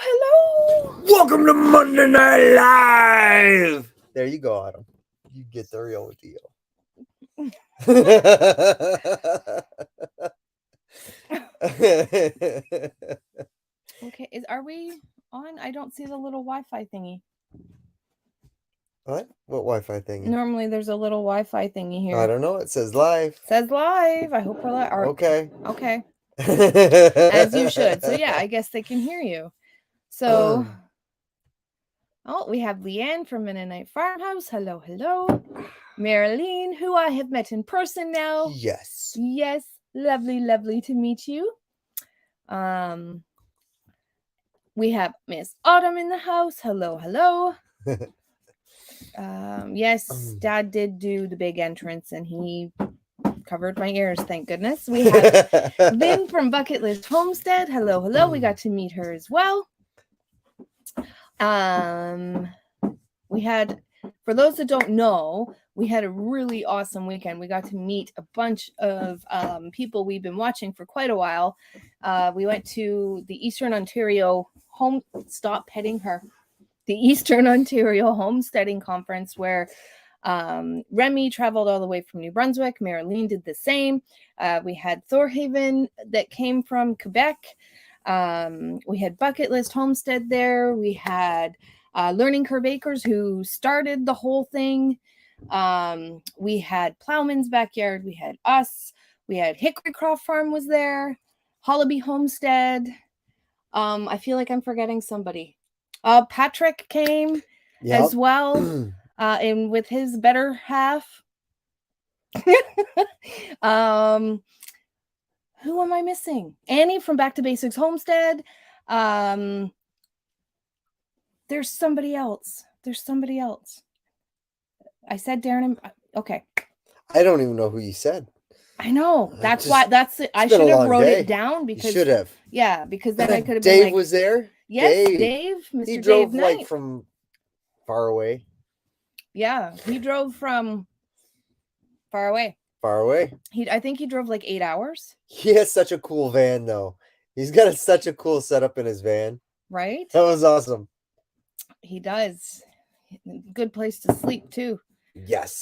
Hello. Welcome to Monday Night Live. There you go, Autumn. You get the real deal. Okay, are we on? I don't see the little Wi-Fi thingy. What Wi-Fi thingy? Normally there's a little Wi-Fi thingy here. I don't know. It says live. It says live. I hope we're live. Okay. Okay. As you should. So yeah, I guess they can hear you. So, we have Leanne from Mennonite Farmhouse. Hello. Marilyn, who I have met in person now. Yes. Lovely to meet you. We have Miss Autumn in the house. Hello. Yes, Dad did do the big entrance and he covered my ears, thank goodness. We have Lynn from Bucket List Homestead. Hello. We got to meet her as well. We had, for those that don't know, we had a really awesome weekend. We got to meet a bunch of people we've been watching for quite a while. We went to the Eastern Ontario the Eastern Ontario Homesteading Conference, where Remy traveled all the way from New Brunswick. Marilyn did the same. We had Thorhaven that came from Quebec. We had Bucket List Homestead there. We had Learning Curve Acres, who started the whole thing. We had Plowman's Backyard. We had us. We had Hickorycroft Farm was there. Hollaby Homestead. I feel like I'm forgetting somebody. Patrick came as well, and with his better half. Who am I missing? Annie from Back to Basics Homestead. There's somebody else. I said Darren. Okay. I don't even know who you said. I know. That's why. That's it. I should have wrote it down because. You should have. Yeah, because then I could have. Dave was there. Yes, Dave. Mr. He drove Dave like Knight. from far away. Yeah, he drove from far away. I think he drove like 8 hours. He has such a cool van, though. He's got such a cool setup in his van. Right? That was awesome. He does. Good place to sleep, too. Yes.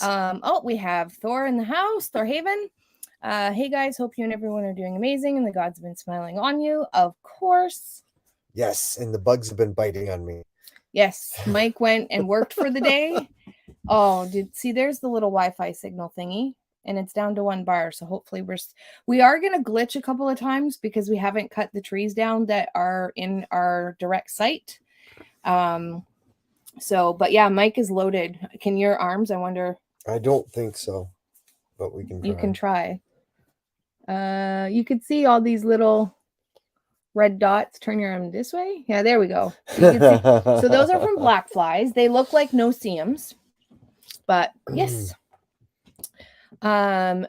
We have Thor in the house, Thorhaven. Hey, guys. Hope you and everyone are doing amazing, and the gods have been smiling on you. Of course. Yes, and the bugs have been biting on me. Yes, Mike went and worked for the day. There's the little Wi-Fi signal thingy, and it's down to 1 bar. So hopefully we are going to glitch a couple of times because we haven't cut the trees down that are in our direct site. But yeah, Mike is loaded. Can your arms? I wonder. I don't think so, but we can try. You can try. You could see all these little red dots. Turn your arm this way. Yeah, there we go. So those are from black flies. They look like no-see-ums, but yes.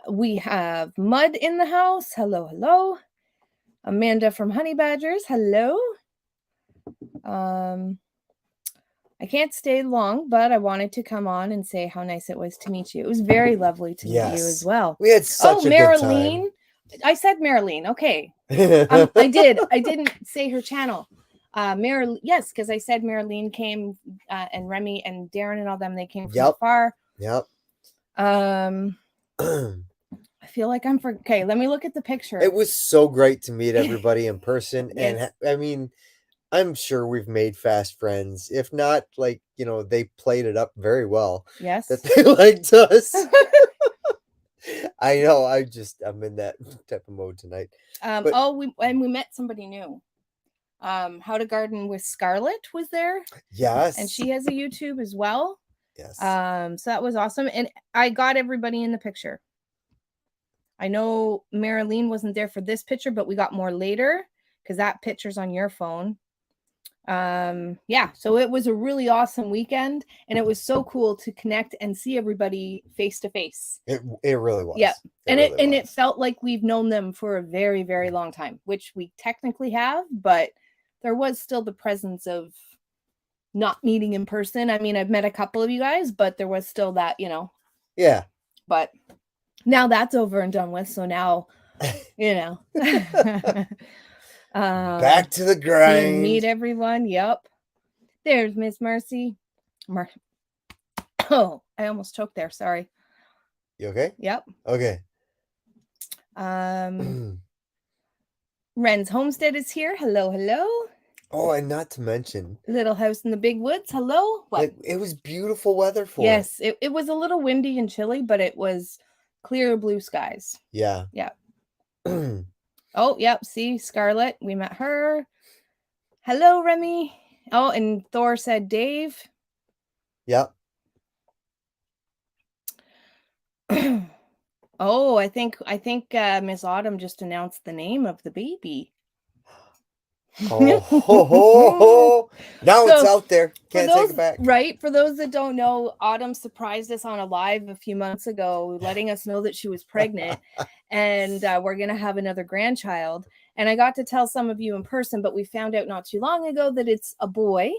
We have Mud in the house. Hello. Amanda from Honey Badgers. Hello. I can't stay long, but I wanted to come on and say how nice it was to meet you. It was very lovely to meet you as well. We had such a good time. I said Marilyn. Okay. I did. I didn't say her channel. Yes, because I said Marilyn came and Remy and Darren and all them, they came from far. Yep. I feel like okay, let me look at the picture. It was so great to meet everybody in person. Yes. And I mean, I'm sure we've made fast friends. If not, they played it up very well. Yes. That they liked us. I know. I'm in that type of mode tonight. We met somebody new. How to Garden with Scarlett was there. Yes. And she has a YouTube as well. Yes. So that was awesome. And I got everybody in the picture. I know Marilyn wasn't there for this picture, but we got more later because that picture's on your phone. So it was a really awesome weekend, and it was so cool to connect and see everybody face to face. It really was. Yeah. It felt like we've known them for a very, very long time, which we technically have, but there was still the presence of not meeting in person. I mean, I've met a couple of you guys, but there was still that, Yeah. But now that's over and done with, so now Back to the Seeing grind. meet everyone. Yep. There's Miss Mercy. Oh, I almost choked there. Sorry. You okay? Yep. Okay. Ren's Homestead is here. Hello, hello. Oh, and not to mention, Little House in the Big Woods. Hello. What? it was beautiful weather for it. Yes, it was a little windy and chilly, but it was clear blue skies. Yeah. Yeah. Oh, yep. See, Scarlett. We met her. Hello, Remy. Oh, and Thor said Dave. Yep. Oh, I think Miss Autumn just announced the name of the baby. Oh, ho, ho, ho. Now it's out there. Can't take it back. Right. For those that don't know, Autumn surprised us on a live a few months ago, letting us know that she was pregnant and we're going to have another grandchild. And I got to tell some of you in person, but we found out not too long ago that it's a boy.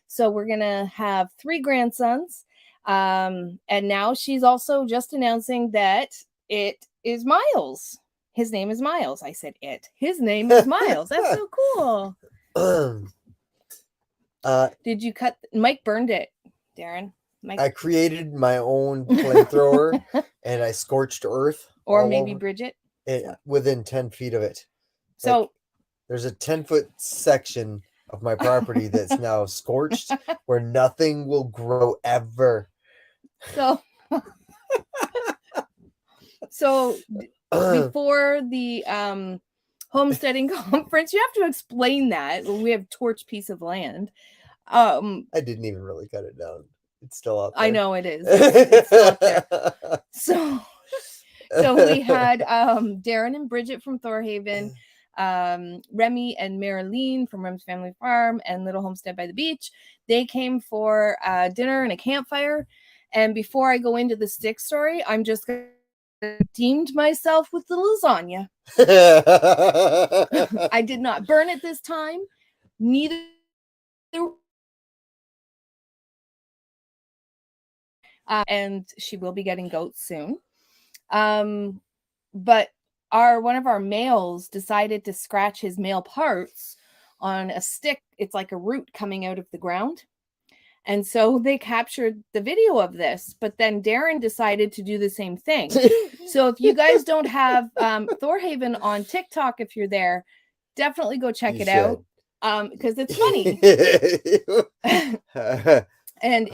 So we're going to have 3 grandsons. And now she's also just announcing that it is Miles. His name is Miles. I said it. His name is Miles. That's so cool. Did you cut? Mike burned it, Darren. Mike. I created my own flamethrower and I scorched earth. Or maybe over. Bridget. Within 10 feet of it. So like, there's a 10-foot section of my property that's now scorched where nothing will grow ever. So before the homesteading conference, you have to explain that. We have torch piece of land. I didn't even really cut it down. It's still up there. I know it is. It's still up there. So we had Darren and Bridget from Thorhaven, Remy and Marilyn from Rem's Family Farm and Little Homestead by the Beach. They came for dinner and a campfire. And before I go into the stick story, I'm just going to redeemed myself with the lasagna. I did not burn it this time. Neither. And she will be getting goats soon. But one of our males decided to scratch his male parts on a stick. It's like a root coming out of the ground. And so they captured the video of this, but then Darren decided to do the same thing. So if you guys don't have Thorhaven on TikTok, if you're there, definitely go check it out because it's funny. And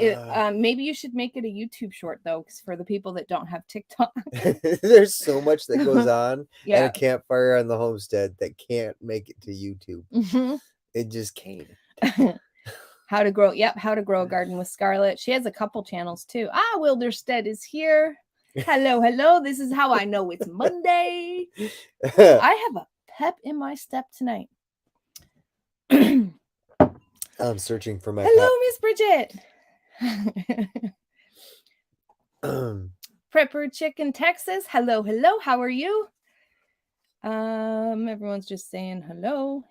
maybe you should make it a YouTube short, though, because for the people that don't have TikTok. There's so much that goes on at a campfire on the homestead that can't make it to YouTube. Mm-hmm. It just can't. How to grow a garden with Scarlett. She has a couple channels too. Wilderstead is here. Hello. This is how I know it's Monday. I have a pep in my step tonight. I'm searching for my Hello, Miss Bridget. Prepper Chicken, Texas. Hello. How are you? Everyone's just saying hello.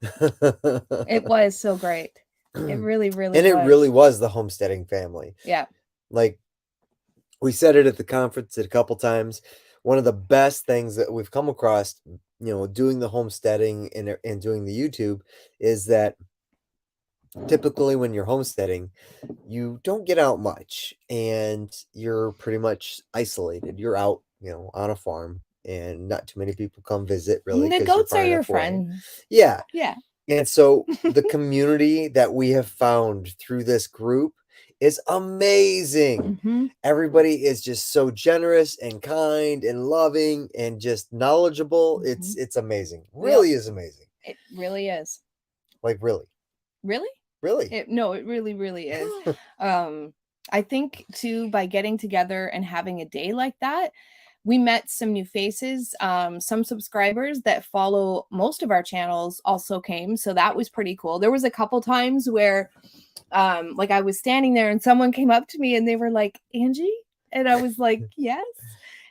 It was so great. It really was. And it really was the homesteading family. Yeah. Like we said it at the conference a couple times. One of the best things that we've come across, doing the homesteading and doing the YouTube is that typically when you're homesteading, you don't get out much and you're pretty much isolated. You're out, on a farm. And not too many people come visit, really. The goats are your friends. Yeah. Yeah. And so the community that we have found through this group is amazing. Mm-hmm. Everybody is just so generous and kind and loving and just knowledgeable. Mm-hmm. It's amazing. Really is amazing. It really is. Like really. Really? Really? It really is. I think too, by getting together and having a day like that, we met some new faces. Some subscribers that follow most of our channels also came. So that was pretty cool. There was a couple times where I was standing there and someone came up to me and they were like, Angie? And I was like, yes.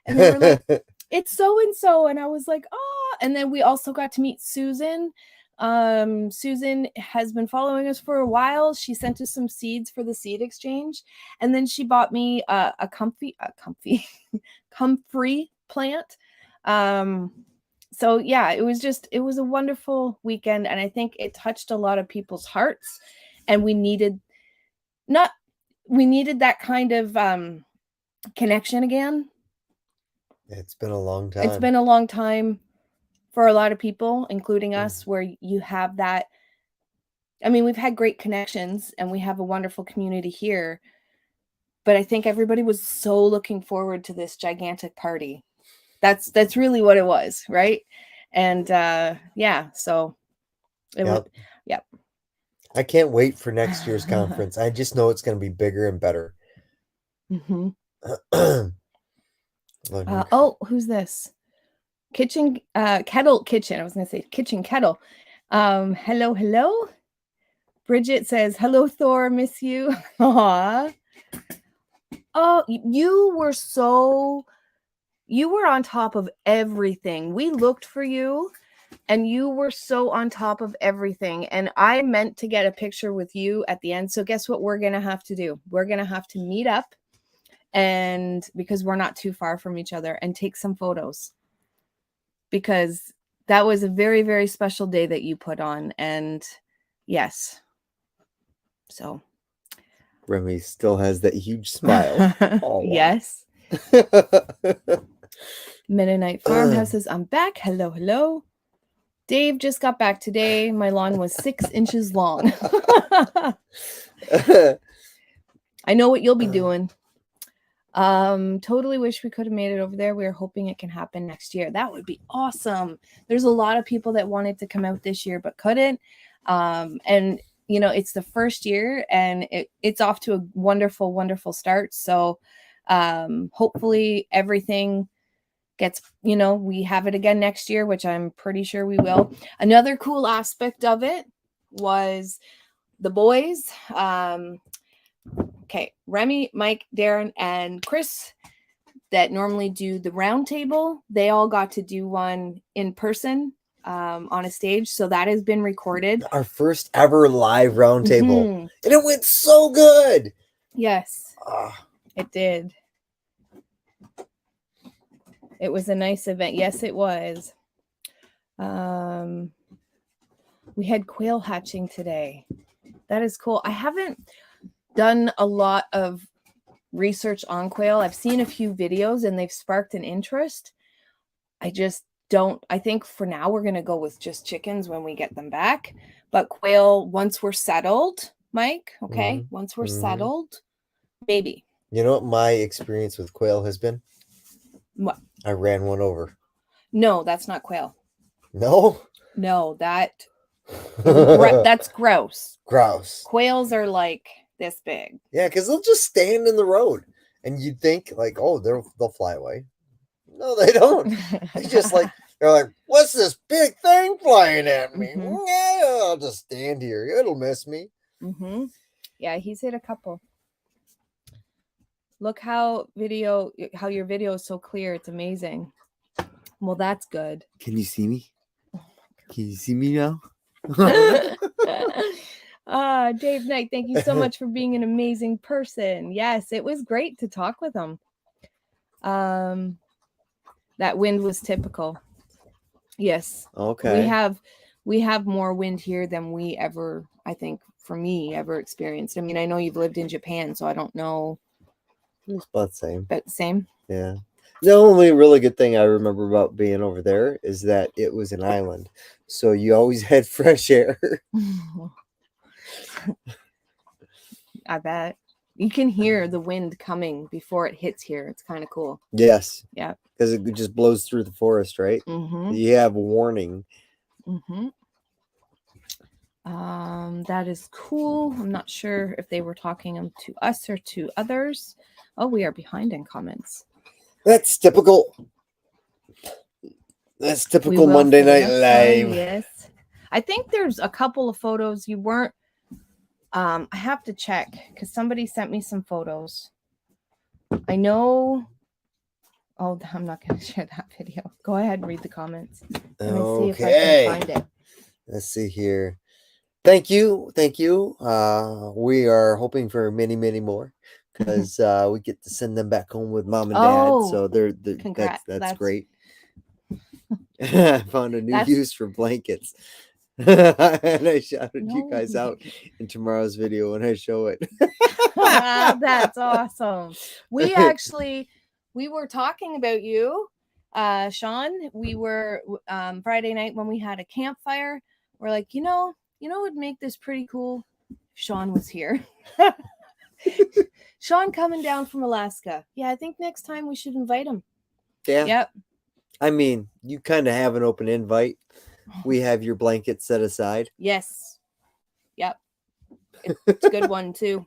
And they were like, it's so-and-so. And I was like, oh. And then we also got to meet Susan. Susan has been following us for a while. She sent us some seeds for the seed exchange. And then she bought me a comfrey plant. So yeah, it was a wonderful weekend, and I think it touched a lot of people's hearts, and we needed that kind of connection again. It's been a long time. It's been a long time for a lot of people, including us, where you have that. I mean, we've had great connections and we have a wonderful community here, but I think everybody was so looking forward to this gigantic party. That's really what it was, right? And yeah, so it was. Yep. I can't wait for next year's conference. I just know it's going to be bigger and better. Mm-hmm. Who's this? Kettle Kitchen. I was going to say Kitchen Kettle. Hello. Bridget says, hello, Thor, miss you. Aww. Oh, you were on top of everything. We looked for you and you were so on top of everything. And I meant to get a picture with you at the end. So guess what we're going to have to do? We're going to have to meet up, and because we're not too far from each other, and take some photos, because that was a very, very special day that you put on. And yes. So Remy still has that huge smile. Oh, yes. Mennonite Farmhouse says, I'm back. Hello. Dave just got back today. My lawn was 6 inches long. I know what you'll be doing. Totally wish we could have made it over there. We are hoping it can happen next year. That would be awesome. There's a lot of people that wanted to come out this year but couldn't. And you know, it's the first year and it's off to a wonderful, wonderful start. So hopefully everything gets, we have it again next year, which I'm pretty sure we will. Another cool aspect of it was the boys. Okay, Remy, Mike, Darren, and Chris that normally do the round table, they all got to do one in person on a stage. So that has been recorded. Our first ever live round table. Mm-hmm. And it went so good. Yes, it did. It was a nice event. Yes, it was. We had quail hatching today. That is cool. I haven't done a lot of research on quail. I've seen a few videos and they've sparked an interest. I think for now we're going to go with just chickens when we get them back. But quail, once we're settled, Mike, okay? Mm-hmm. Once we're settled, maybe. You know what my experience with quail has been? What? I ran one over. No, that's not quail. No? No, that's grouse. Grouse. Quails are like this big. Yeah, because they'll just stand in the road. And you'd think like, oh, they'll fly away. No, they don't. It's just like, they're like, what's this big thing flying at me? Mm-hmm. Yeah, I'll just stand here. It'll miss me. Mm-hmm. Yeah, he's hit a couple. Look how your video is so clear. It's amazing. Well, that's good. Can you see me? Can you see me now? Dave Knight, thank you so much for being an amazing person. Yes, it was great to talk with him. That wind was typical. Yes. Okay. We have more wind here than we ever, I think, for me, ever experienced. I mean, I know you've lived in Japan, so I don't know. It's about the same. But same? Yeah. The only really good thing I remember about being over there is that it was an island. So you always had fresh air. I bet. You can hear the wind coming before it hits here. It's kind of cool. Yes. Yeah. Because it just blows through the forest, right? Mm-hmm. You have a warning. Mm-hmm. That is cool. I'm not sure if they were talking to us or to others. Oh, we are behind in comments. That's typical. That's typical Monday Night Live. Yes. I think there's a couple of photos you weren't. I have to check because somebody sent me some photos. I know. Oh, I'm not going to share that video. Go ahead and read the comments. Let me see if I can find it. Let's see here. Thank you. We are hoping for many, many more because we get to send them back home with mom and dad. So they're congrats. That's great. I found a new That's- use for blankets. And I shouted you No. guys out in tomorrow's video when I show it. That's awesome. We were talking about you, Sean. We were Friday night when we had a campfire. We're like, what would make this pretty cool? Sean was here. Sean coming down from Alaska. Yeah, I think next time we should invite him. Yeah. Yep. I mean, you kind of have an open invite. We have your blanket set aside. Yes. Yep. It's a good one too.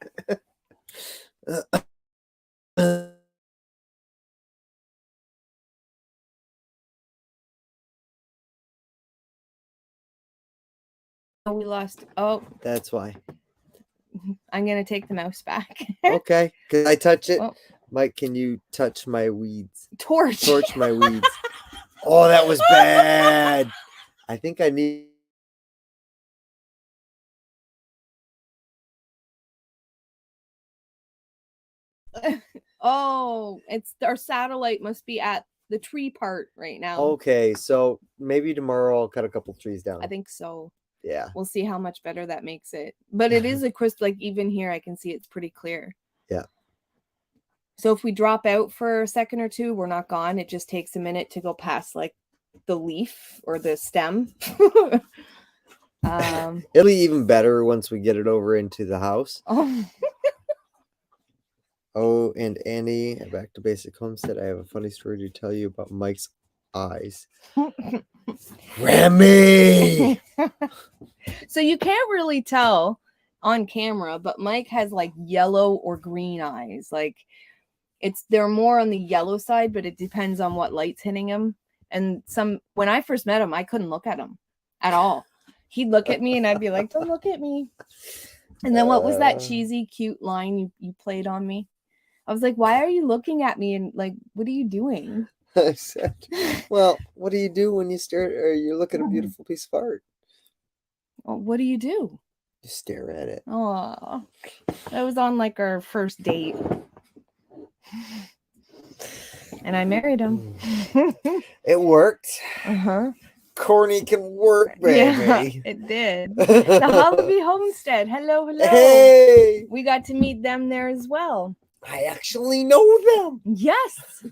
Oh, we lost. Oh, That's why. I'm gonna take the mouse back. Okay. Can I touch it? Well, Mike, can you touch my weeds? torch. Torch my weeds. Oh, that was bad. I think I need. Oh, it's our satellite must be at the tree part right now. Okay, so maybe tomorrow I'll cut a couple trees down. I think so. Yeah. We'll see how much better that makes it. But it is a crisp, like even here I can see it's pretty clear. Yeah. So if we drop out for a second or two, we're not gone. It just takes a minute to go past like the leaf or the stem. It'll be even better once we get it over into the house. Oh. Oh, and Annie, back to Basic Homestead. I have a funny story to tell you about Mike's eyes. Remy! So you can't really tell on camera, but Mike has like yellow or green eyes. Like they're more on the yellow side, but it depends on what light's hitting him. And when I first met him, I couldn't look at him at all. He'd look at me and I'd be like, don't look at me. And then what was that cheesy, cute line you played on me? I was like, why are you looking at me? And like, what are you doing? I said, well, what do you do when you stare or you look at a beautiful piece of art? Well, what do? You stare at it. Oh, that was on like our first date. And I married him. It worked. Uh-huh. Corny can work, baby. Yeah, it did. The Hollaby Homestead. Hello. Hey! We got to meet them there as well. I actually know them. Yes.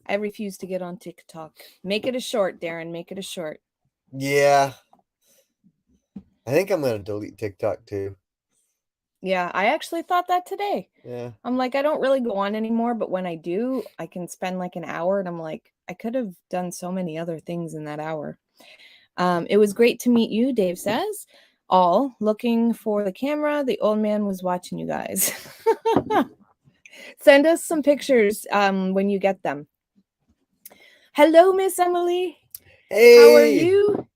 I refuse to get on TikTok. Make it a short, Darren. Make it a short. Yeah. I think I'm going to delete TikTok too. Yeah, I actually thought that today. Yeah. I'm like, I don't really go on anymore, but when I do, I can spend like an hour and I'm like, I could have done so many other things in that hour. It was great to meet you, Dave says. All looking for the camera. The old man was watching you guys. Send us some pictures when you get them. Hello, Miss Emily. Hey. How are you?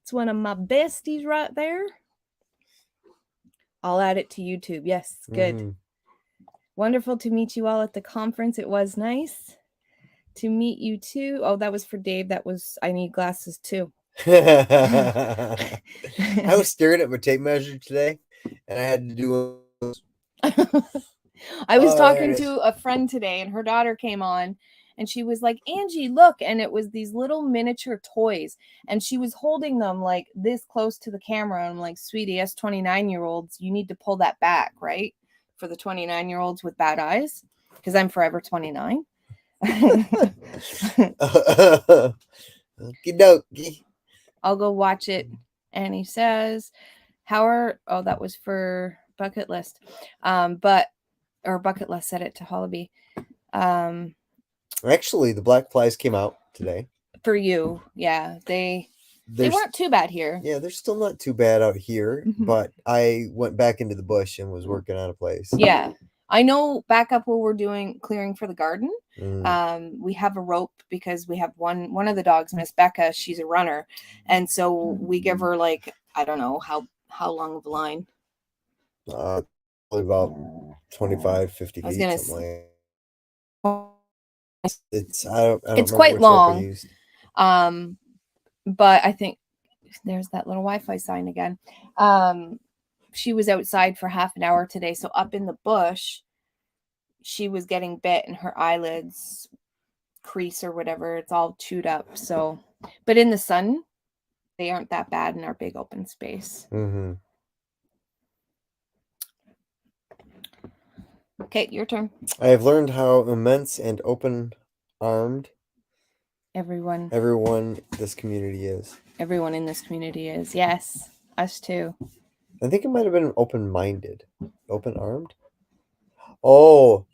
It's one of my besties right there. I'll add it to YouTube. Yes, good. Mm-hmm. Wonderful to meet you all at the conference. It was nice to meet you too. Oh, that was for Dave. I need glasses too. I was staring at my tape measure today and I had to do I was talking to a friend today and her daughter came on and she was like, Angie, look. And it was these little miniature toys and she was holding them like this close to the camera. And I'm like, sweetie, us 29-year-olds, you need to pull that back, right? For the 29-year-olds with bad eyes, because I'm forever 29. Okie dokie. I'll go watch it. And he says, that was for bucket list. Bucket list said it to Hollaby. Actually, the black flies came out today. For you. Yeah. They weren't too bad here. Yeah, they're still not too bad out here, but I went back into the bush and was working on a place. Yeah. I know back up where we're doing clearing for the garden. We have a rope because we have one of the dogs, Miss Becca, she's a runner. And so we give her like, I don't know how long of a line. Probably about 25, 50 feet. It's quite long. But I think there's that little Wi-Fi sign again. She was outside for half an hour today. So up in the bush, she was getting bit and her eyelids crease or whatever. It's all chewed up. So, but in the sun, they aren't that bad in our big open space. Mm-hmm. Okay, your turn. I have learned how immense and open-armed Everyone this community is. Everyone in this community is. Yes, us too. I think it might have been open-minded. Open-armed? Oh,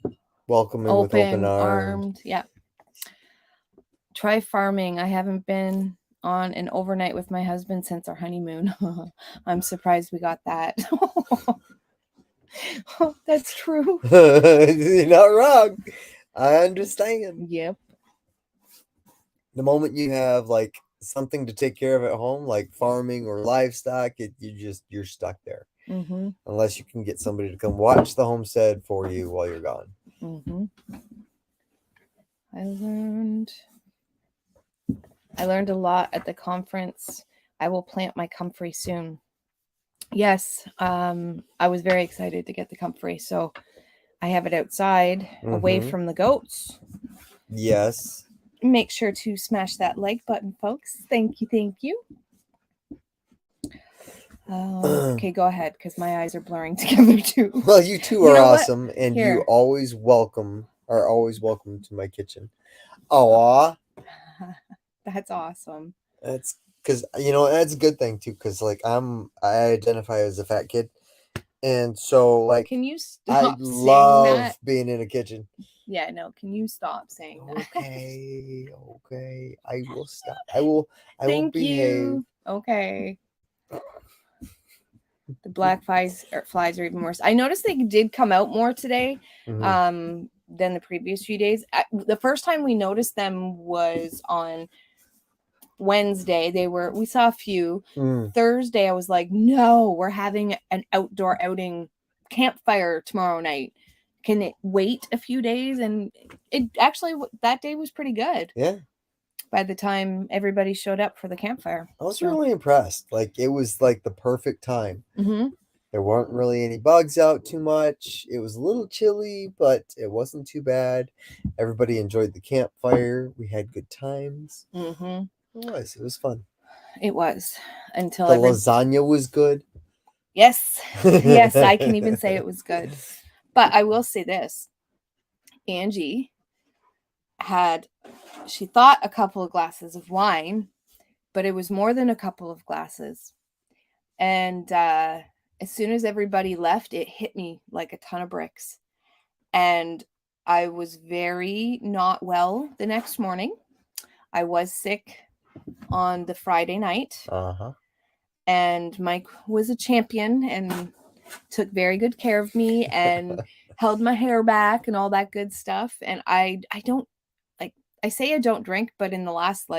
welcoming with open arms. Open-armed. Yeah. Try farming. I haven't been on an overnight with my husband since our honeymoon. I'm surprised we got that. That's true. You're not wrong. I understand. Yep. The moment you have like something to take care of at home, like farming or livestock, you're stuck there. Mm-hmm. Unless you can get somebody to come watch the homestead for you while you're gone. Mm-hmm. I learned a lot at the conference. I will plant my comfrey soon. Yes, I was very excited to get the comfrey, so I have it outside, away from the goats. Yes. Make sure to smash that like button, folks. Thank you, thank you. Okay, go ahead, because my eyes are blurring together too. Well, you two are awesome, and Here. you always welcome to my kitchen. Aw. That's awesome. That's because that's a good thing too. Because like I identify as a fat kid, and so like can you I love being in a kitchen. Yeah, no. Can you stop saying that? Okay. I will stop. I will behave. You. Okay. The black flies are even worse. I noticed they did come out more today than the previous few days. The first time we noticed them was on Wednesday. We saw a few. Thursday, I was like, no, we're having an outdoor outing campfire tomorrow night. Can it wait a few days? And it actually, that day was pretty good. Yeah. By the time everybody showed up for the campfire. I was really impressed. Like, it was like the perfect time. Mm-hmm. There weren't really any bugs out too much. It was a little chilly, but it wasn't too bad. Everybody enjoyed the campfire. We had good times. Mm-hmm. It was fun. It was. Until the lasagna was good. Yes. Yes, I can even say it was good. But I will say this. Angie she thought a couple of glasses of wine, but it was more than a couple of glasses. And as soon as everybody left, it hit me like a ton of bricks. And I was very not well the next morning. I was sick on the Friday night. Uh-huh. And Mike was a champion and took very good care of me and held my hair back and all that good stuff. And I don't, like, I say I don't drink, but in the last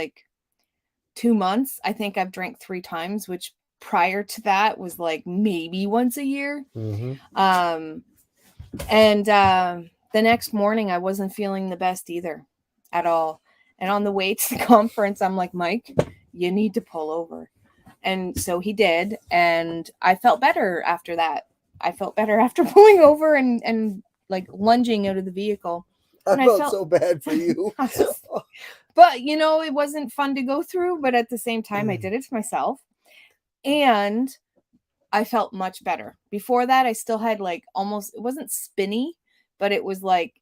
2 months, I think I've drank 3 times, which prior to that was maybe once a year. Mm-hmm. And the next morning, I wasn't feeling the best either at all. And on the way to the conference, I'm like, Mike, you need to pull over. And so he did. And I felt better after that. I felt better after pulling over and lunging out of the vehicle. I felt so bad for you. But, it wasn't fun to go through. But at the same time, I did it to myself. And I felt much better. Before that, I still had almost, it wasn't spinny, but it was I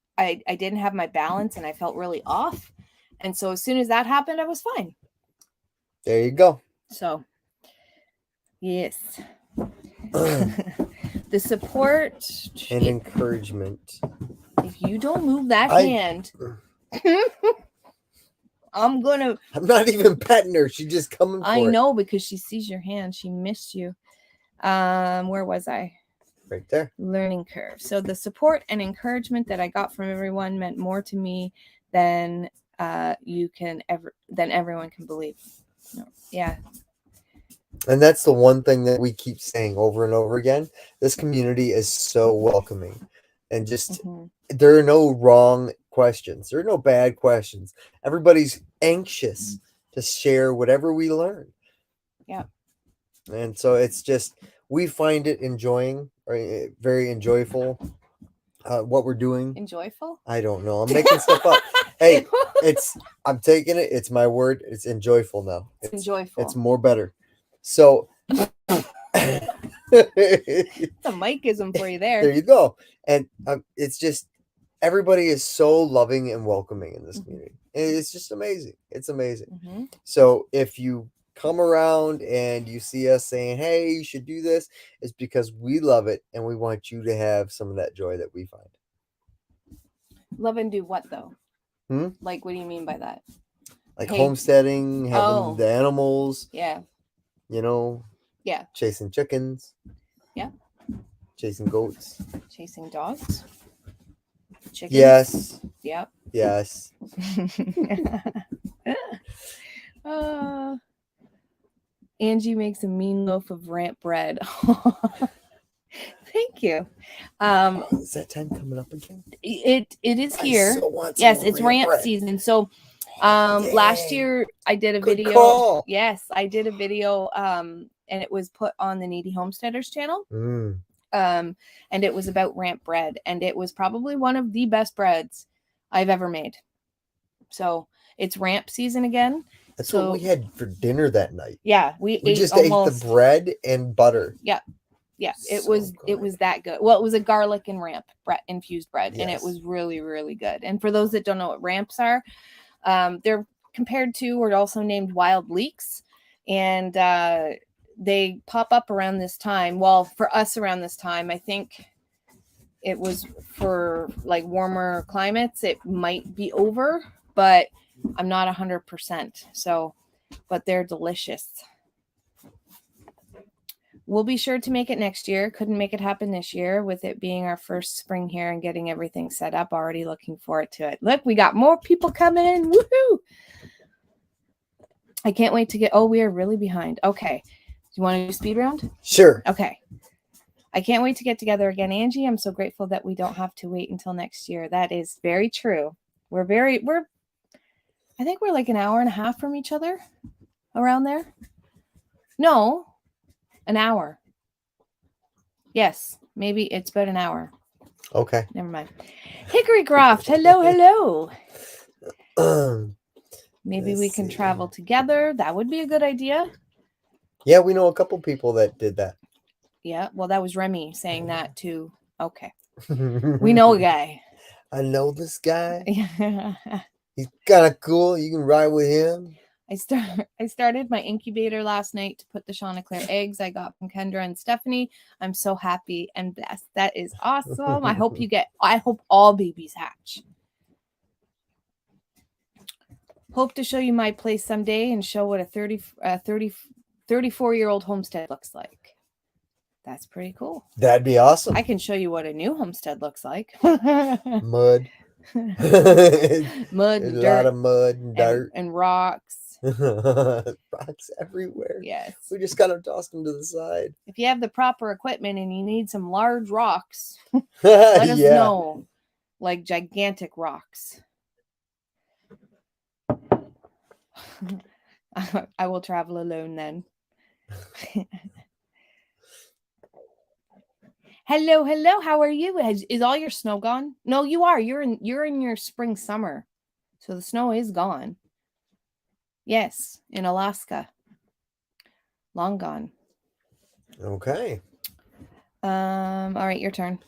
didn't have my balance and I felt really off. And so as soon as that happened, I was fine. There you go. So, yes. The support and encouragement. If you don't move that hand, I'm not even petting her. She's just coming for I know, because she sees your hand. She missed you. Where was I? Right there. Learning curve. So the support and encouragement that I got from everyone meant more to me than everyone can believe. No. Yeah. And that's the one thing that we keep saying over and over again. This community is so welcoming. And just there are no wrong questions. There are no bad questions. Everybody's anxious to share whatever we learn. Yeah. And so it's just, we find it very enjoyable. what we're doing. Enjoyful? I don't know. I'm making stuff up. Hey, I'm taking it. It's my word. It's enjoyful now. It's enjoyful. It's more better. So It's a Mikeism for you there. There you go. And it's just everybody is so loving and welcoming in this community. It's just amazing. It's amazing. So if you come around and you see us saying, hey, you should do this, it's because we love it and we want you to have some of that joy that we find. Love and do what though? Like, what do you mean by that? Like homesteading, having the animals. Yeah. You know. Yeah. Chasing chickens. Yeah. Chasing goats. Chasing dogs. Chickens. Yes. Yep. Yes. Angie makes a mean loaf of ramp bread. Thank you. Is that time coming up again? It is here. Yes, it's ramp season. So last year I did a video. Call. Yes, I did a video and it was put on the Needy Homesteaders channel. And it was about ramp bread, and it was probably one of the best breads I've ever made. So it's ramp season again. That's what we had for dinner that night. Yeah, we just ate the bread and butter. Yeah. Yeah, it was that good. Well, it was a garlic and ramp infused bread, and it was really, really good. And for those that don't know what ramps are, they're compared to or also named wild leeks, and they pop up around this time. Well, for us around this time, I think it was for like warmer climates. It might be over, but I'm not 100%. So, but they're delicious. We'll be sure to make it next year. Couldn't make it happen this year with it being our first spring here and getting everything set up. Already looking forward to it. Look, we got more people coming. Woohoo! I can't wait to get... Oh, we are really behind. Okay. Do you want to do speed round? Sure. Okay. I can't wait to get together again, Angie. I'm so grateful that we don't have to wait until next year. That is very true. I think we're like an hour and a half from each other. Around there. No. An hour. Yes, maybe it's about an hour. Okay. Never mind. Hickory Croft, hello. Maybe we can travel together. That would be a good idea. Yeah, we know a couple people that did that. Yeah, well, that was Remy saying that too. Okay. We know a guy. I know this guy. Yeah. He's kind of cool. You can ride with him. I started my incubator last night to put the Chanticleer eggs I got from Kendra and Stephanie. I'm so happy and blessed. That is awesome. I hope all babies hatch. Hope to show you my place someday and show what a 34-year-old homestead looks like. That's pretty cool. That'd be awesome. I can show you what a new homestead looks like. Mud. Mud, a dirt, lot of mud and dirt. And rocks. Rocks everywhere. Yes. We just kind of tossed them to the side. If you have the proper equipment and you need some large rocks, let us know. Like gigantic rocks. I will travel alone then. Hello. How are you? Is all your snow gone? No, you are. You're in your spring summer. So the snow is gone. Yes, in Alaska. Long gone. Okay. All right, your turn.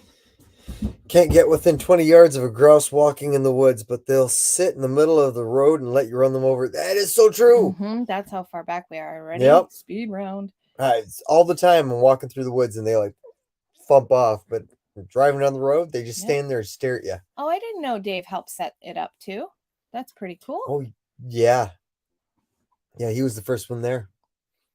Can't get within 20 yards of a grouse walking in the woods, but they'll sit in the middle of the road and let you run them over. That is so true. That's how far back we are already. Yep. Speed round. It's all the time I'm walking through the woods and they like thump off, but driving down the road, they just stand there and stare at you. Oh, I didn't know Dave helped set it up too. That's pretty cool. Oh, yeah. Yeah, he was the first one there.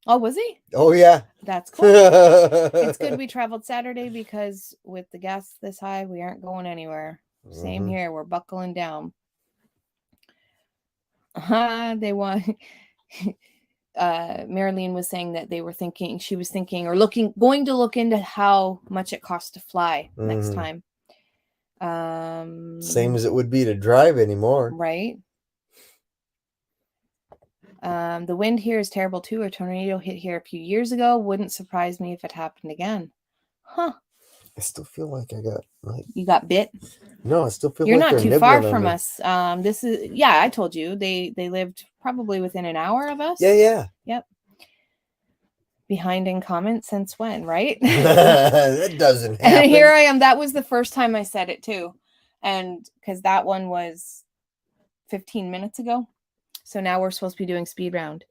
Oh, was he? Oh, yeah. That's cool. It's good we traveled Saturday because with the gas this high, we aren't going anywhere. Same here. We're buckling down. They want... Marilyn was saying that she was thinking or going to look into how much it costs to fly next time. Same as it would be to drive anymore. Right. The wind here is terrible too. A tornado hit here a few years ago. Wouldn't surprise me if it happened again. Huh. I still feel like I got like You got bit. no. I still feel You're like not they're too far nibbling on from me. us. This is I told you they lived probably within an hour of us. Yeah. Yep. Behind in comments since when, right? That doesn't happen. And here I am. That was the first time I said it too. And because that one was 15 minutes ago. So now we're supposed to be doing speed round.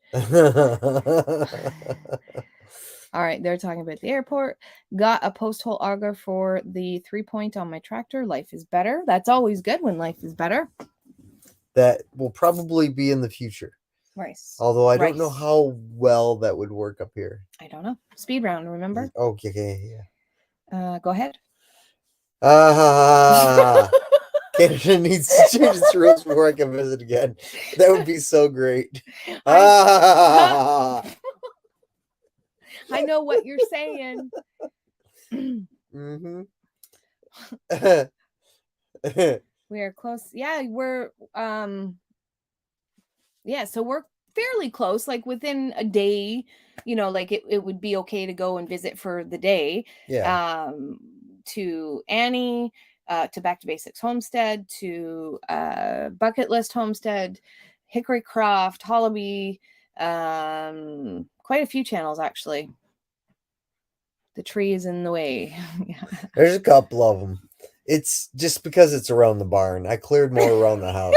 All right, they're talking about the airport. Got a post hole auger for the 3-point on my tractor. Life is better. That's always good when life is better. That will probably be in the future. Rice. Although I don't know how well that would work up here. I don't know. Speed round, remember? Okay, yeah. Go ahead. Canada needs to change its rules before I can visit again. That would be so great. I know what you're saying. Mm-hmm. We are close. Yeah, we're so we're fairly close, like within a day, like it would be okay to go and visit for the day. Yeah. To Annie, to Back to Basics Homestead, to Bucket List Homestead, Hickory Croft, Hollaby, quite a few channels actually. The tree is in the way. There's a couple of them. It's just because it's around the barn. I cleared more around the house.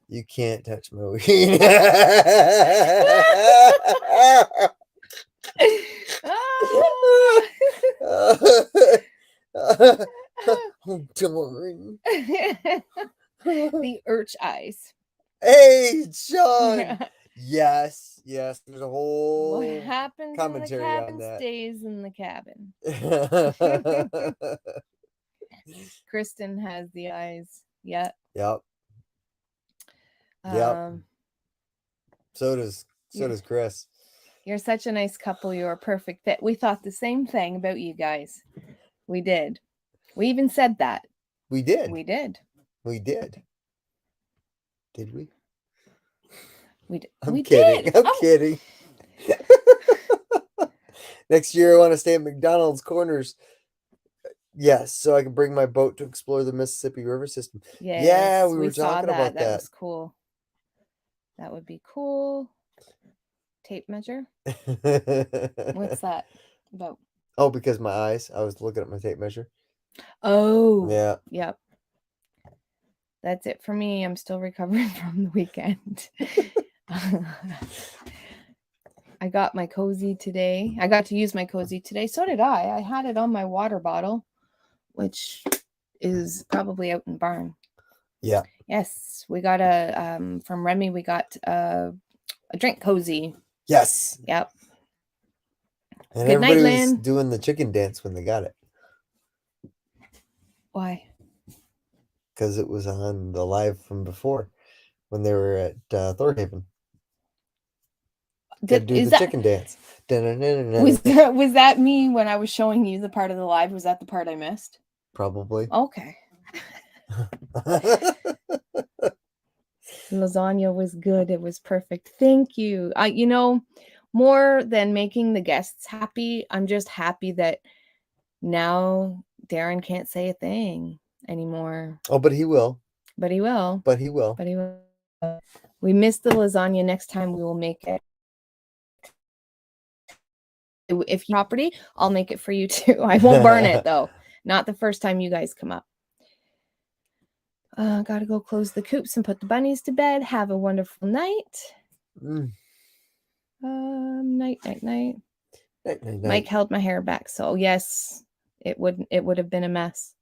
You can't touch my weed. I'm darn. The urch eyes. Hey, Sean. Yes. There's a whole What happens commentary in the cabin on that. stays in the cabin. Kristen has the eyes. Yeah. Yep. So does Chris. You're such a nice couple. You're a perfect fit. We thought the same thing about you guys. We did. We even said that. We did. Did we? I'm kidding. I'm kidding. Next year, I want to stay at McDonald's Corners. Yes, so I can bring my boat to explore the Mississippi River system. Yes, yeah, we were talking about that. That was cool. That would be cool. Tape measure. What's that about? Oh, because my eyes. I was looking at my tape measure. Oh. Yeah. Yep. That's it for me. I'm still recovering from the weekend. I got my cozy today. I got to use my cozy today. So did I. I had it on my water bottle, which is probably out in the barn. Yeah. Yes. We got from Remy, we got a drink cozy. Yes. Yep. And good everybody night, was doing the chicken dance when they got it. Why? Because it was on the live from before when they were at Thorhaven. Do the chicken dance. Was that me when I was showing you the part of the live? Was that the part I missed? Probably. Okay. Lasagna was good. It was perfect. Thank you. More than making the guests happy, I'm just happy that now Darren can't say a thing anymore. Oh, but he will. But he will. We missed the lasagna. Next time we will make it. If you property, I'll make it for you too. I won't burn it though. Not the first time you guys come up. Gotta go close the coops and put the bunnies to bed. Have a wonderful night. Night. Mike held my hair back, so yes, it would have been a mess.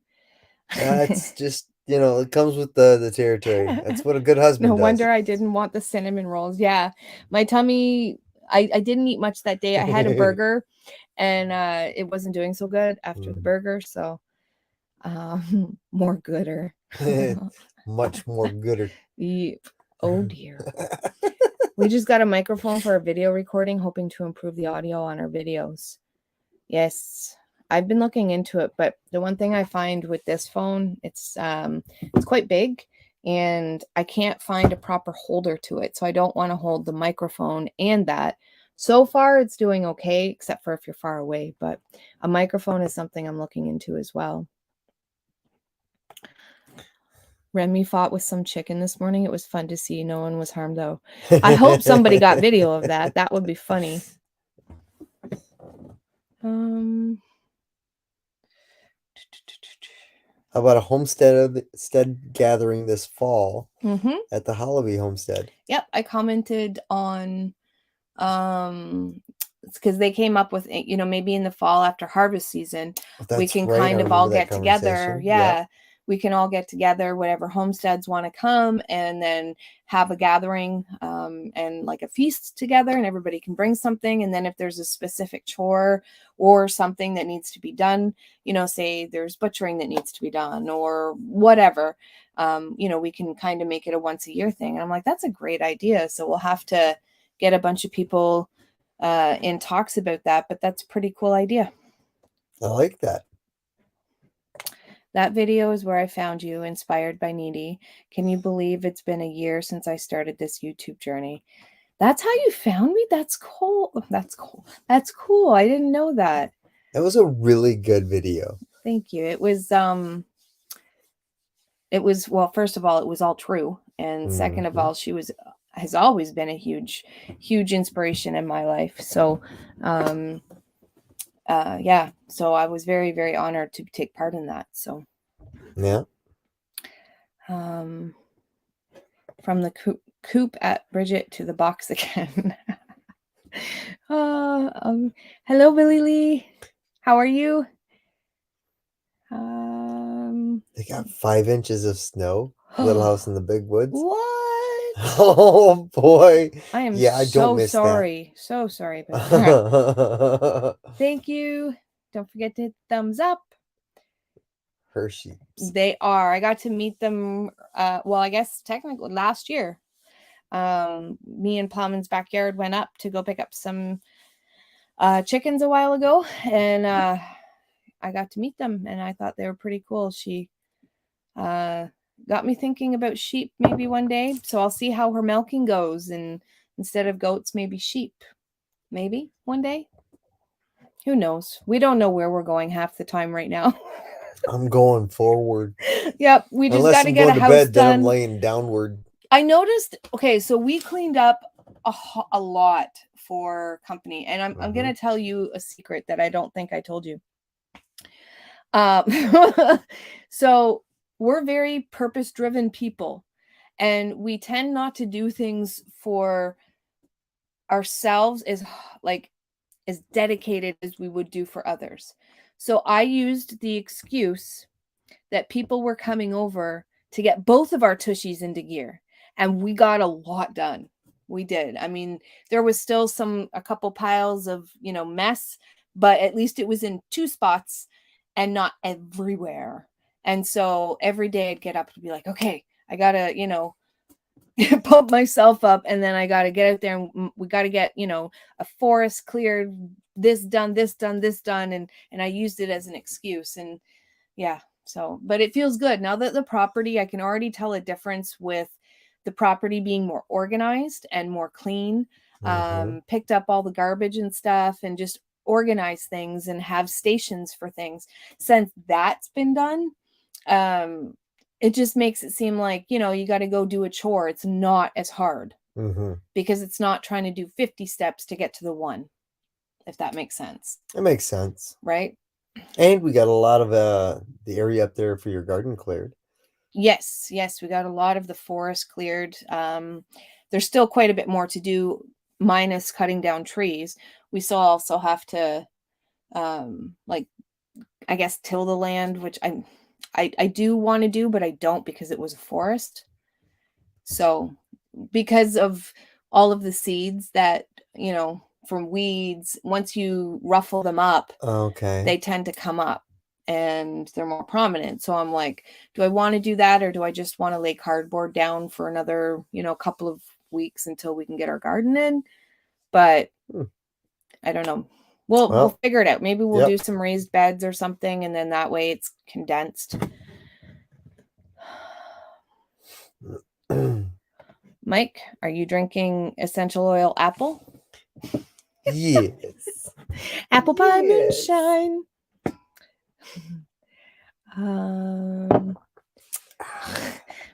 It's just, it comes with the territory. That's what a good husband does. No wonder I didn't want the cinnamon rolls. Yeah, my tummy, I didn't eat much that day. I had a burger and it wasn't doing so good after the burger, so more gooder. Much more gooder. Yep. Oh dear. We just got a microphone for our video recording, hoping to improve the audio on our videos. Yes, I've been looking into it, but the one thing I find with this phone, it's quite big and I can't find a proper holder to it. So I don't want to hold the microphone and that, So far, it's doing okay, except for if you're far away, but a microphone is something I'm looking into as well. Remy fought with some chicken this morning. It was fun to see. No one was harmed, though. I hope somebody got video of that. That would be funny. How about a homestead gathering this fall Mm-hmm. at the Holloway homestead? Yep, I commented on because they came up with, maybe in the fall after harvest season, we That's can right. I kind of all remember that get together. conversation. Yeah. Yep. We can all get together, whatever homesteads want to come, and then have a gathering and like a feast together, and everybody can bring something. And then if there's a specific chore or something that needs to be done, say there's butchering that needs to be done or whatever, we can kind of make it a once a year thing. And I'm like, that's a great idea. So we'll have to get a bunch of people in talks about that, but that's a pretty cool idea. I like that. That video is where I found you, inspired by Needy. Can you believe it's been a year since I started this YouTube journey? That's how you found me? That's cool. That's cool. That's cool. I didn't know that. That was a really good video. Thank you. It was well, first of all, it was all true. And second of all, she has always been a huge inspiration in my life. So yeah, so I was very, very honored to take part in that. So yeah, from the coop at Bridget to the box again. Hello, Billy Lee, how are you? They got 5 inches of snow. Little House in the Big Woods. What? Oh boy! I am I don't miss sorry. that. So sorry about that. Thank you. Don't forget to hit thumbs up. Hershey's. They are. I got to meet them. Well, I guess technically last year. Me and Plowman's backyard went up to go pick up some chickens a while ago, and I got to meet them, and I thought they were pretty cool. She got me thinking about sheep maybe one day, so I'll see how her milking goes, and instead of goats, maybe sheep. Maybe one day. Who knows? We don't know where we're going half the time right now. I'm going forward. Yep, we just got to get a house bed, done. Then I'm laying downward. I noticed. Okay, so we cleaned up a lot for company, and I'm gonna tell you a secret that I don't think I told you. So we're very purpose-driven people, and we tend not to do things for ourselves as dedicated as we would do for others. So I used the excuse that people were coming over to get both of our tushies into gear, and we got a lot done. We did. I mean, there was still a couple piles of, mess, but at least it was in 2 spots and not everywhere. And so every day I'd get up and be like, okay, I gotta, pump myself up, and then I gotta get out there, and we gotta get, a forest cleared, this done, this done, this done, and I used it as an excuse. And yeah, so, but it feels good now that the property, I can already tell a difference with the property being more organized and more clean. Picked up all the garbage and stuff, and just organize things and have stations for things. Since that's been done, it just makes it seem like, you got to go do a chore. It's not as hard because it's not trying to do 50 steps to get to the one, if that makes sense. It makes sense. Right? And we got a lot of the area up there for your garden cleared. Yes, we got a lot of the forest cleared. There's still quite a bit more to do, minus cutting down trees. We still also have to, I guess, till the land, which I do want to do, but I don't, because it was a forest. So because of all of the seeds that, from weeds, once you ruffle them up, they tend to come up and they're more prominent. So I'm like, do I want to do that, or do I just want to lay cardboard down for another, couple of weeks until we can get our garden in? But I don't know. We'll figure it out. Maybe we'll do some raised beds or something, and then that way it's condensed. Mike, are you drinking essential oil apple? Yes. Apple pie Yes. moonshine.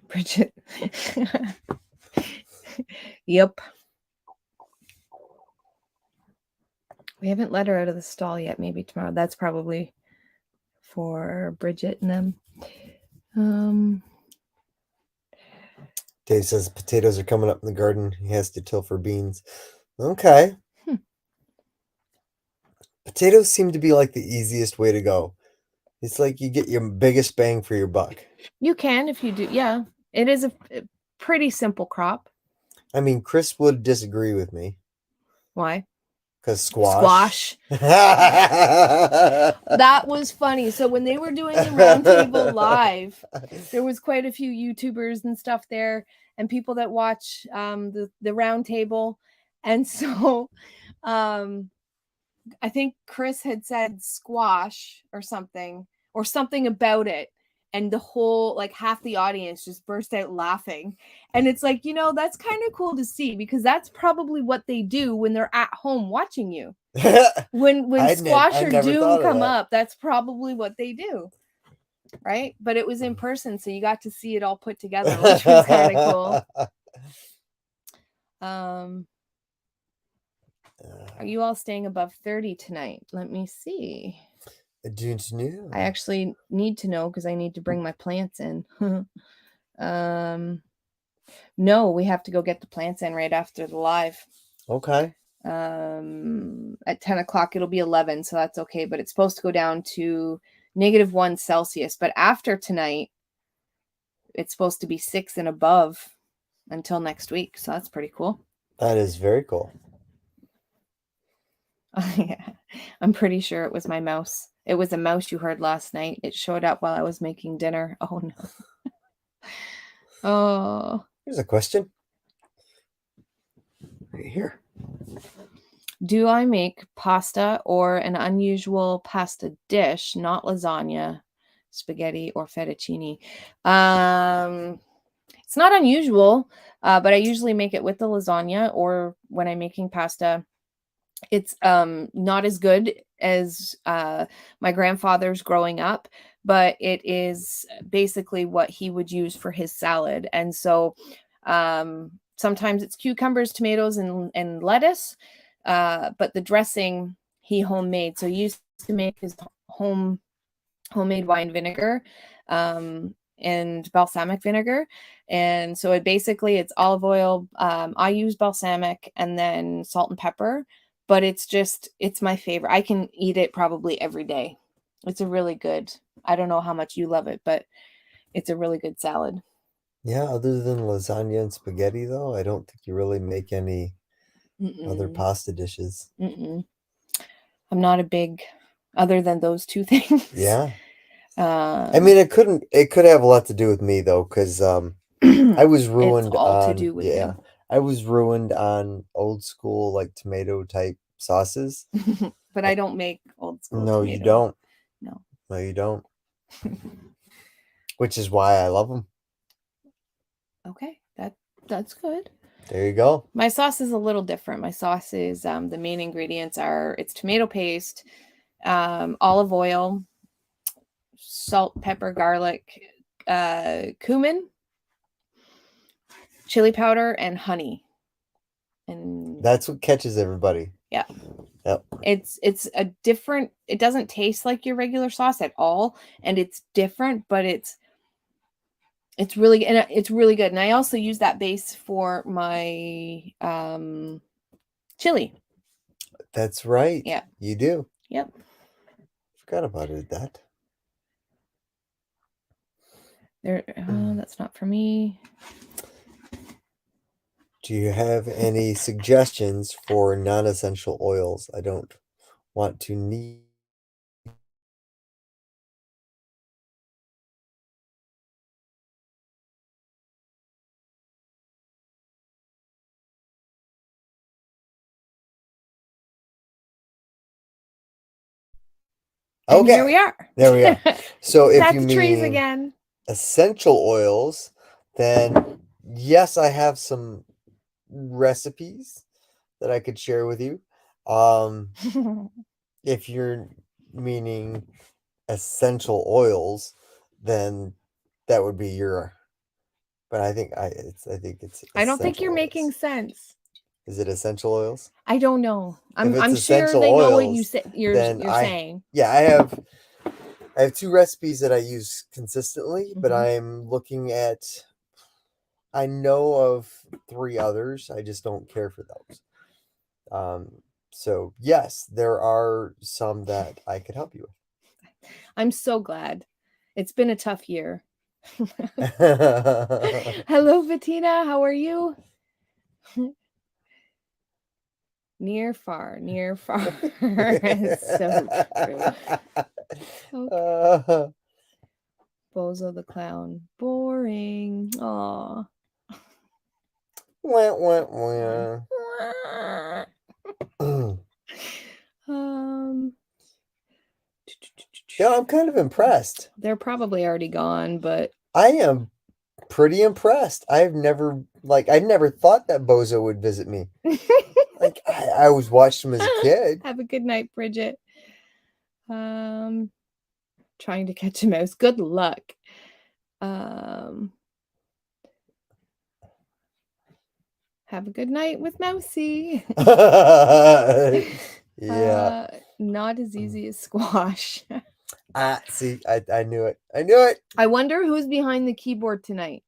Bridget. Yep. We haven't let her out of the stall yet. Maybe tomorrow. That's probably for Bridget and them. Dave says potatoes are coming up in the garden. He has to till for beans. Okay. Potatoes seem to be like the easiest way to go. It's like you get your biggest bang for your buck. You can if you do. Yeah. It is a pretty simple crop. I mean, Chris would disagree with me. Why? Because squash. That was funny. So when they were doing the roundtable live, there was quite a few YouTubers and stuff there, and people that watch the roundtable. And so I think Chris had said squash or something about it. And the whole, like, half the audience just burst out laughing. And it's like, that's kind of cool to see, because that's probably what they do when they're at home watching you. When squash or doom come up, that's probably what they do. Right? But it was in person, so you got to see it all put together, which was kind of cool. Are you all staying above 30 tonight? Let me see. I don't know. I actually need to know, because I need to bring my plants in. No, we have to go get the plants in right after the live. Okay. At 10 o'clock, it'll be 11, so that's okay. But it's supposed to go down to -1 Celsius. But after tonight, it's supposed to be 6 and above until next week. So that's pretty cool. That is very cool. Yeah, I'm pretty sure it was my mouse. It was a mouse you heard last night. It showed up while I was making dinner. Oh, no. Oh. Here's a question. Right here. Do I make pasta or an unusual pasta dish, not lasagna, spaghetti, or fettuccine? It's not unusual, but I usually make it with the lasagna, or when I'm making pasta. It's not as good as my grandfather's growing up, but it is basically what he would use for his salad. And so sometimes it's cucumbers, tomatoes, and lettuce, but the dressing he homemade. So he used to make his homemade wine vinegar and balsamic vinegar. And so it's olive oil. I use balsamic, and then salt and pepper. But it's my favorite. I can eat it probably every day. It's a really good, I don't know how much you love it, but it's a really good salad. Yeah, other than lasagna and spaghetti, though, I don't think you really make any other pasta dishes. I'm not a big, other than those two things. Yeah. I mean, it could have a lot to do with me, though, because I was ruined it's all to do with you. I was ruined on old school, like, tomato type sauces. But I don't make old school No, tomato. you don't. No. No, you don't. Which is why I love them. Okay, that's good. There you go. My sauce is a little different. My sauce is the main ingredients it's tomato paste, olive oil, salt, pepper, garlic, cumin, chili powder, and honey. And that's what catches everybody. Yeah. Yep. It's a different, it doesn't taste like your regular sauce at all, and it's different, but it's really, and it's really good. And I also use that base for my chili. That's right. Yeah. You do. Yep. Forgot about it. That's not for me. Do you have any suggestions for non-essential oils? I don't want to need. And here we are. There we are. So if that's you trees mean again. Essential oils, then yes, I have some recipes that I could share with you. If you're meaning essential oils, then that would be your. But I think it's I don't think essential you're making oils. sense. Is it essential oils? I don't know. If it's I'm sure essential they know what oils, then you're saying. I have 2 recipes that I use consistently, but Mhm. I'm looking at. I know of 3 others. I just don't care for those. So yes, there are some that I could help you I'm so glad. It's been a tough year. with. Hello, Bettina. How are you? Near, far, near, far. It's so true. Okay. Bozo the clown. Boring. Aw. Wah, wah, wah. Um, Yeah, I'm kind of impressed. they're probably already gone, but I am pretty impressed. I never thought that Bozo would visit me. Like I always watched him as a kid. have a good night, Bridget. Trying to catch a mouse. Good luck. Um, have a good night with Mousy. Yeah. Not as easy as squash. See, I knew it. I knew it. I wonder who's behind the keyboard tonight.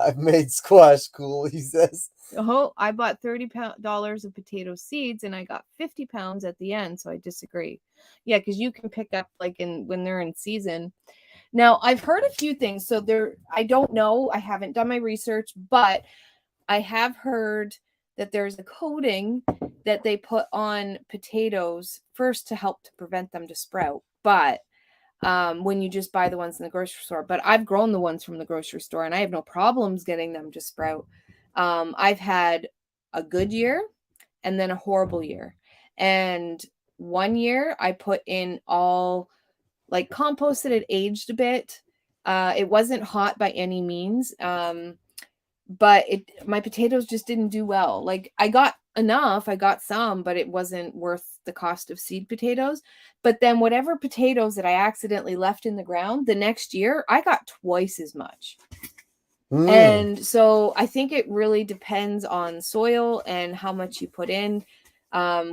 I've made squash cool, he says. Oh, I bought $30 of potato seeds and I got 50 pounds at the end, so I disagree. Yeah, because you can pick up like in when they're in season. Now, I've heard a few things. So I don't know. I haven't done my research, but I have heard that there's a coating that they put on potatoes first to help to prevent them to sprout. But when you just buy the ones in the grocery store, but I've grown the ones from the grocery store and I have no problems getting them to sprout. I've had a good year and then a horrible year. And one year I put in all like compost that had aged a bit. It wasn't hot by any means. But my potatoes just didn't do well. Like I got enough, I got some, but it wasn't worth the cost of seed potatoes. But then whatever potatoes that I accidentally left in the ground, the next year I got twice as much. And so I think it really depends on soil and how much you put in.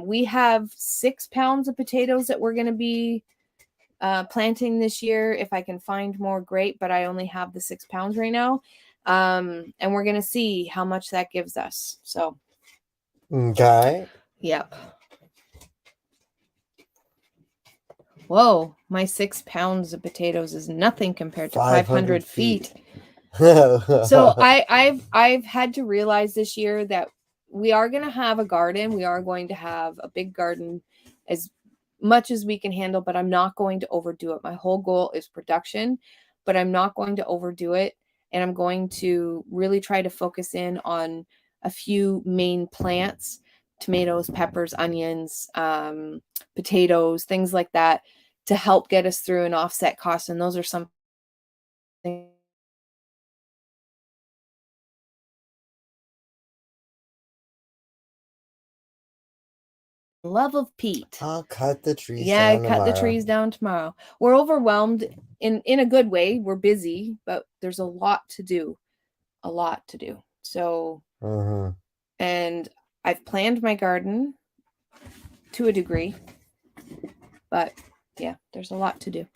We have 6 pounds of potatoes that we're going to be planting this year. If I can find more, great, but I only have the 6 pounds right now. And we're going to see how much that gives us. So, Okay. yep. Whoa, my 6 pounds of potatoes is nothing compared to 500 feet. So I've had to realize this year that we are going to have a garden. We are going to have a big garden as much as we can handle, but I'm not going to overdo it. My whole goal is production, but I'm not going to overdo it. And I'm going to really try to focus in on a few main plants, tomatoes, peppers, onions, potatoes, things like that to help get us through and offset costs. And those are some love of Pete. I'll cut the trees Yeah, I down cut the tomorrow. trees down tomorrow. We're overwhelmed in a good way. We're busy, but there's a lot to do. A lot to do. So, and I've planned my garden to a degree, but yeah, there's a lot to do.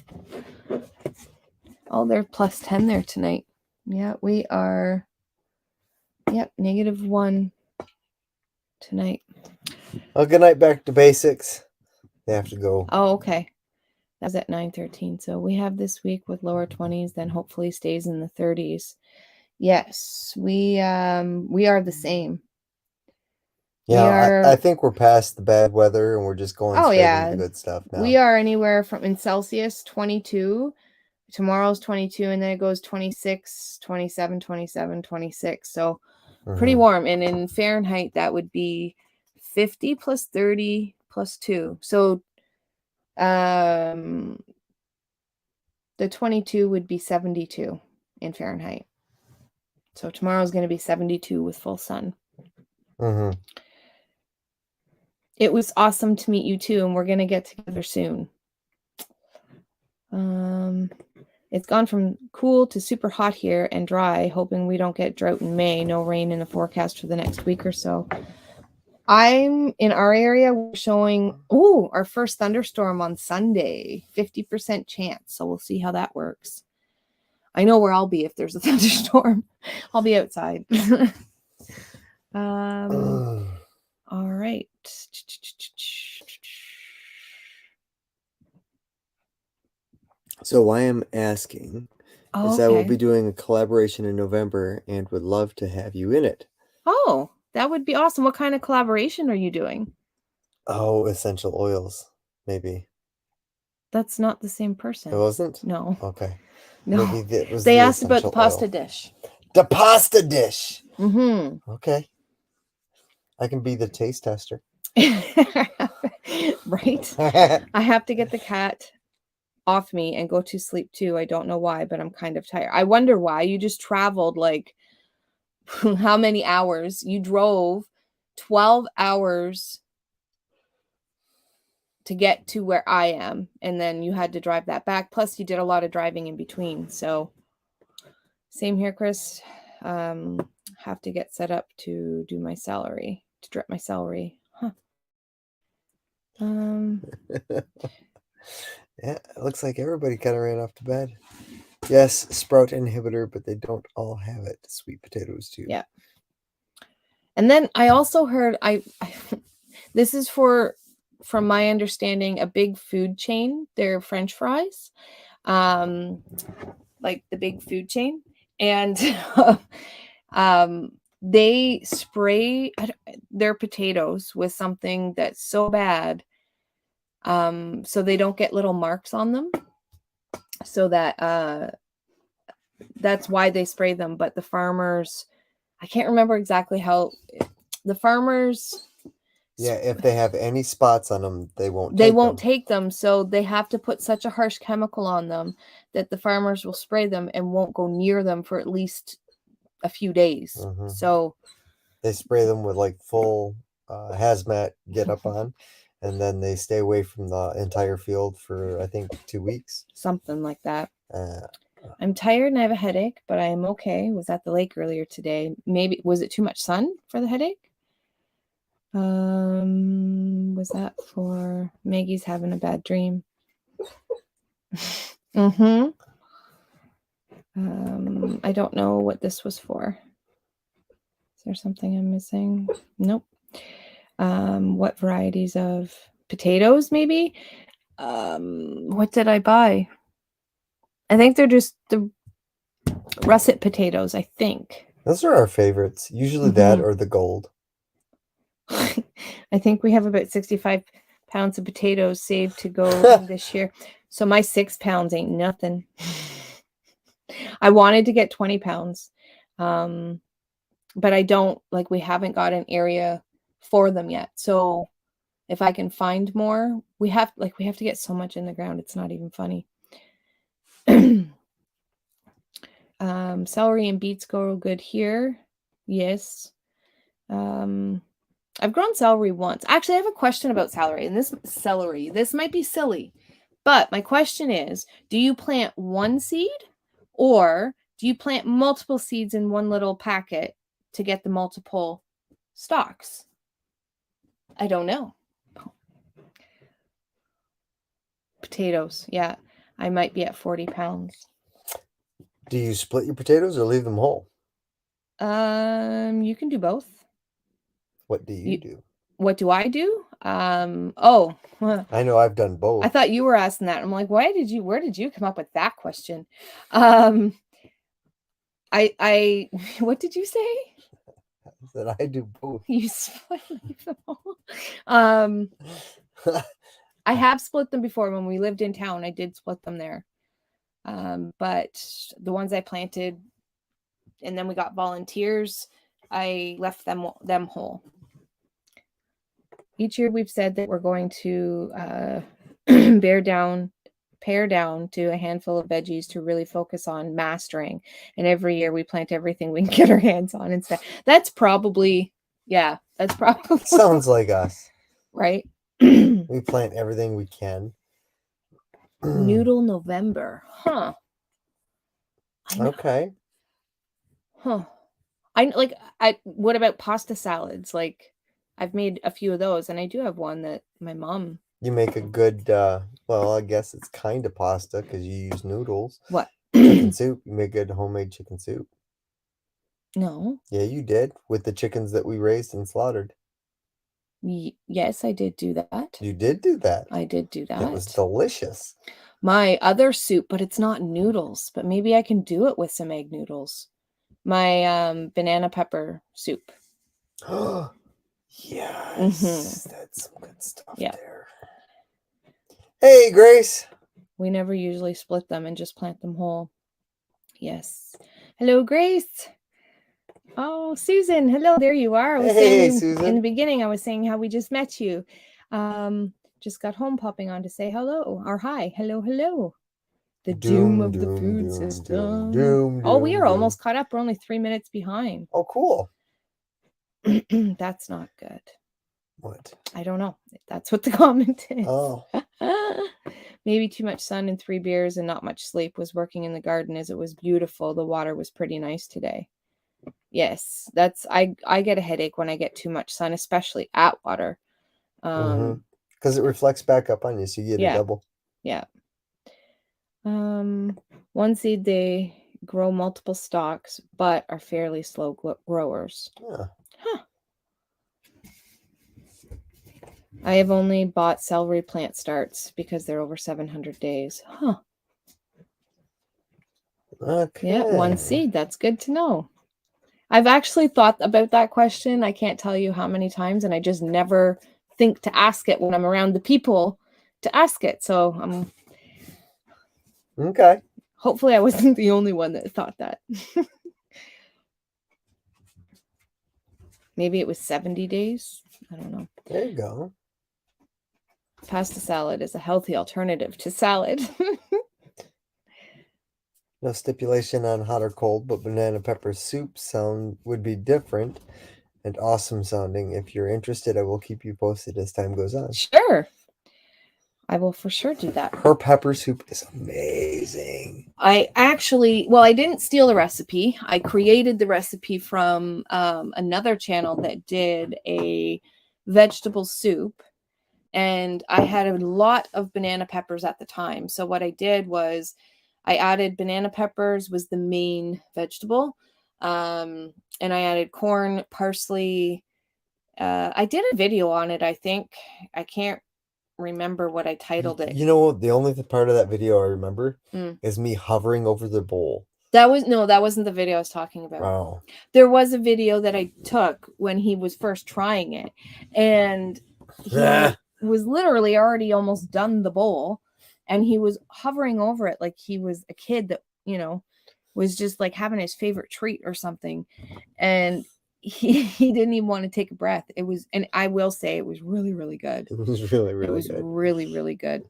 Oh, they're plus 10 there tonight. Yeah, we are, yep, -1 tonight. Well, good night, back to basics. They have to go. Oh, okay. That was at 9:13. So we have this week with lower 20s, then hopefully stays in the 30s. Yes, we are the same. Yeah, I think we're past the bad weather and we're just going straight into good stuff now. We are anywhere from in Celsius 22. Tomorrow's 22 and then it goes 26, 27, 27, 26. So pretty warm. And in Fahrenheit that would be 50 plus 30 plus 2. So the 22 would be 72 in Fahrenheit. So tomorrow's going to be 72 with full sun. Mm-hmm. It was awesome to meet you too, and we're gonna get together soon. It's gone from cool to super hot here and dry, hoping we don't get drought in May. No rain in the forecast for the next week or so. I'm in our area, we're showing our first thunderstorm on Sunday, 50% chance. So we'll see how that works. I know where I'll be if there's a thunderstorm. I'll be outside. All right. So why I'm asking is I will be doing a collaboration in November and would love to have you in it. Oh, that would be awesome. What kind of collaboration are you doing? Oh, essential oils, maybe. That's not the same person. It wasn't? No. Okay. No. Maybe it was They the asked about the essential pasta oil. dish. The pasta dish. Mm-hmm. Okay. I can be the taste tester. Right? I have to get the cat off me and go to sleep too. I don't know why, but I'm kind of tired. I wonder why. You just traveled like how many hours? You drove 12 hours to get to where I am, and then you had to drive that back. Plus, you did a lot of driving in between. So, same here, Chris. Have to get set up to do my celery, to drip my celery. Huh. Yeah, it looks like everybody kind of ran off to bed. Yes, sprout inhibitor, but they don't all have it. Sweet potatoes too. Yeah. And then I also heard this is from my understanding, a big food chain. They're French fries, like the big food chain, and they spray their potatoes with something that's so bad, so they don't get little marks on them. So that's why they spray them. But the farmers, I can't remember exactly how the farmers. Yeah, if they have any spots on them, they won't take them. So they have to put such a harsh chemical on them that the farmers will spray them and won't go near them for at least a few days. Mm-hmm. So they spray them with like full hazmat get up on, and then they stay away from the entire field for I think 2 weeks. Something like that. I'm tired and I have a headache, but I am okay. Was at the lake earlier today. Maybe was it too much sun for the headache? Was that for Maggie's having a bad dream? Mm-hmm. I don't know what this was for. Is there something I'm missing? Nope. What varieties of potatoes, maybe? What did I buy? I think they're just the russet potatoes, I think. Those are our favorites. Usually that or the gold. I think we have about 65 pounds of potatoes saved to go this year. So my 6 pounds ain't nothing. I wanted to get 20 pounds. But I don't, we haven't got an area for them yet. So if I can find more, we have to get so much in the ground. It's not even funny. Celery and beets go good here. Yes. I've grown celery once. Actually, I have a question about celery. This might be silly, but my question is, do you plant one seed or do you plant multiple seeds in one little packet to get the multiple stalks? I don't know. Potatoes. Yeah, I might be at 40 pounds. Do you split your potatoes or leave them whole? You can do both. What do you do? What do I do? I know I've done both. I thought you were asking that. I'm like, where did you come up with that question? What did you say? That I do both. You split them all. I have split them before when we lived in town. I did split them there. But the ones I planted and then we got volunteers, I left them whole. Each year we've said that we're going to pare down to a handful of veggies to really focus on mastering. And every year we plant everything we can get our hands on instead. That's probably, Yeah, that's probably Sounds like us. right. We plant everything we can. Noodle November. Huh. I know. Okay. Huh. What about pasta salads? Like I've made a few of those, and I do have one that my mom. You make a good, well, I guess it's kind of pasta because you use noodles. What? Chicken soup. You make good homemade chicken soup. No. Yeah, you did with the chickens that we raised and slaughtered. Yes, I did do that. You did do that. I did do that. It was delicious. My other soup, but it's not noodles, but maybe I can do it with some egg noodles. My banana pepper soup. Yes. That's some good stuff Yeah. there. Hey, Grace. We never usually split them and just plant them whole. Yes. Hello, Grace. Oh, Susan. Hello. There you are. I was Hey, saying Susan. in the beginning, I was saying how we just met you. Just got home popping on to say hello or hi. Hello, hello. The doom of the food system. Oh, we are almost caught up. We're only 3 minutes behind. Oh, cool. That's not good. What? I don't know. That's what the comment is. Oh. Maybe too much sun and 3 beers and not much sleep. Was working in the garden as it was beautiful. The water was pretty nice today. Yes, I get a headache when I get too much sun, especially at water. Because it reflects back up on you, so you get a double. Yeah. One seed, they grow multiple stalks, but are fairly slow growers. Yeah. Huh. I have only bought celery plant starts because they're over 700 days. Huh. Okay. Yeah, one seed. That's good to know. I've actually thought about that question. I can't tell you how many times, and I just never think to ask it when I'm around the people to ask it. So I'm okay. Hopefully I wasn't the only one that thought that. Maybe it was 70 days. I don't know. There you go. Pasta salad is a healthy alternative to salad. No stipulation on hot or cold, but banana pepper soup would be different and awesome sounding. If you're interested, I will keep you posted as time goes on. Sure. I will for sure do that. Her pepper soup is amazing. I didn't steal the recipe. I created the recipe from another channel that did a vegetable soup. And I had a lot of banana peppers at the time. So what I did was I added banana peppers was the main vegetable. And I added corn, parsley. I did a video on it, I think. I can't remember what I titled it. You know, the only part of that video I remember is me hovering over the bowl. That wasn't the video I was talking about. Wow. There was a video that I took when he was first trying it. And he was literally already almost done the bowl. And he was hovering over it like he was a kid that, was just like having his favorite treat or something. And he didn't even want to take a breath. And I will say it was really, really good. It was really, really good. It was really, really good.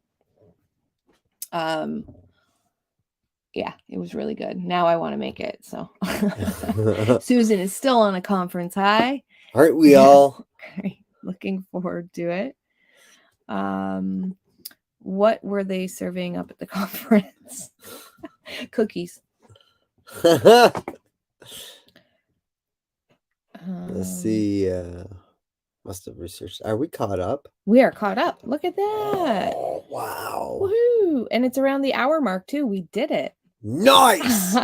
Yeah, it was really good. Now I want to make it. So Susan is still on a conference high. Aren't we all? Great. Looking forward to it. What were they serving up at the conference? Cookies. Let's see. Must have researched. Are we caught up? We are caught up. Look at that. Oh, wow. Woohoo. And it's around the hour mark too. We did it. Nice.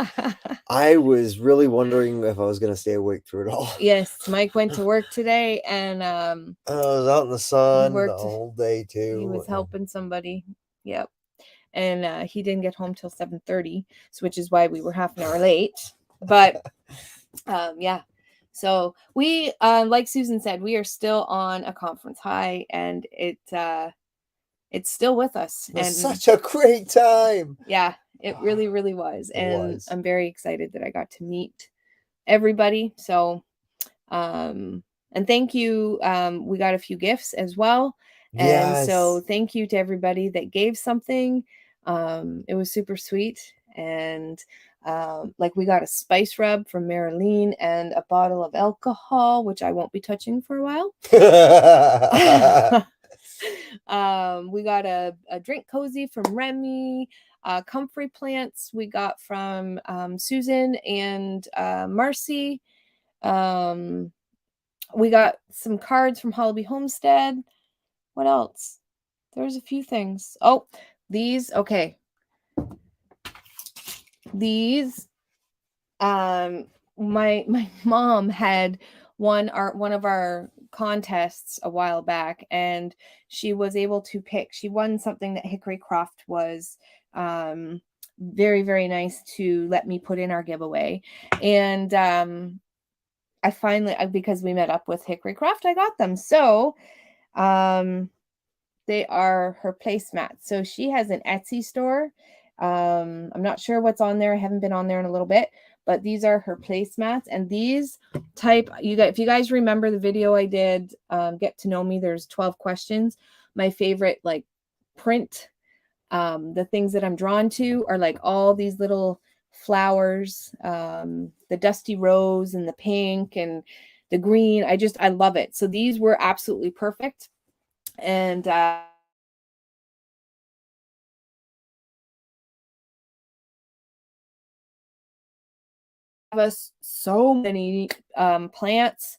I was really wondering if I was going to stay awake through it all. Yes. Mike went to work today and I was out in the sun the whole day too. He was helping somebody. Yep. And he didn't get home till 7:30, which is why we were half an hour late. But yeah. So we, like Susan said, we are still on a conference high, and it's still with us. And such a great time. Yeah, it really, really was. And I'm very excited that I got to meet everybody. So, and thank you. We got a few gifts as well. And so thank you to everybody that gave something. It was super sweet. And Like we got a spice rub from Marilyn and a bottle of alcohol, which I won't be touching for a while. We got a drink cozy from Remy. Comfrey plants we got from Susan and Marcy. We got some cards from Hollaby Homestead. What else? There's a few things. Oh, these, okay. These, my mom had one of our contests a while back, and she was able to pick. She won something that Hickory Croft was very, very nice to let me put in our giveaway. And I finally, because we met up with Hickory Croft, I got them. So they are her placemats. So she has an Etsy store. I'm not sure what's on there. I haven't been on there in a little bit, but these are her placemats. And these type, if you guys remember the video I did, Get to Know Me, there's 12 questions. My favorite like print, the things that I'm drawn to are like all these little flowers, the dusty rose and the pink and the green. I love it. So these were absolutely perfect. And have us so many plants.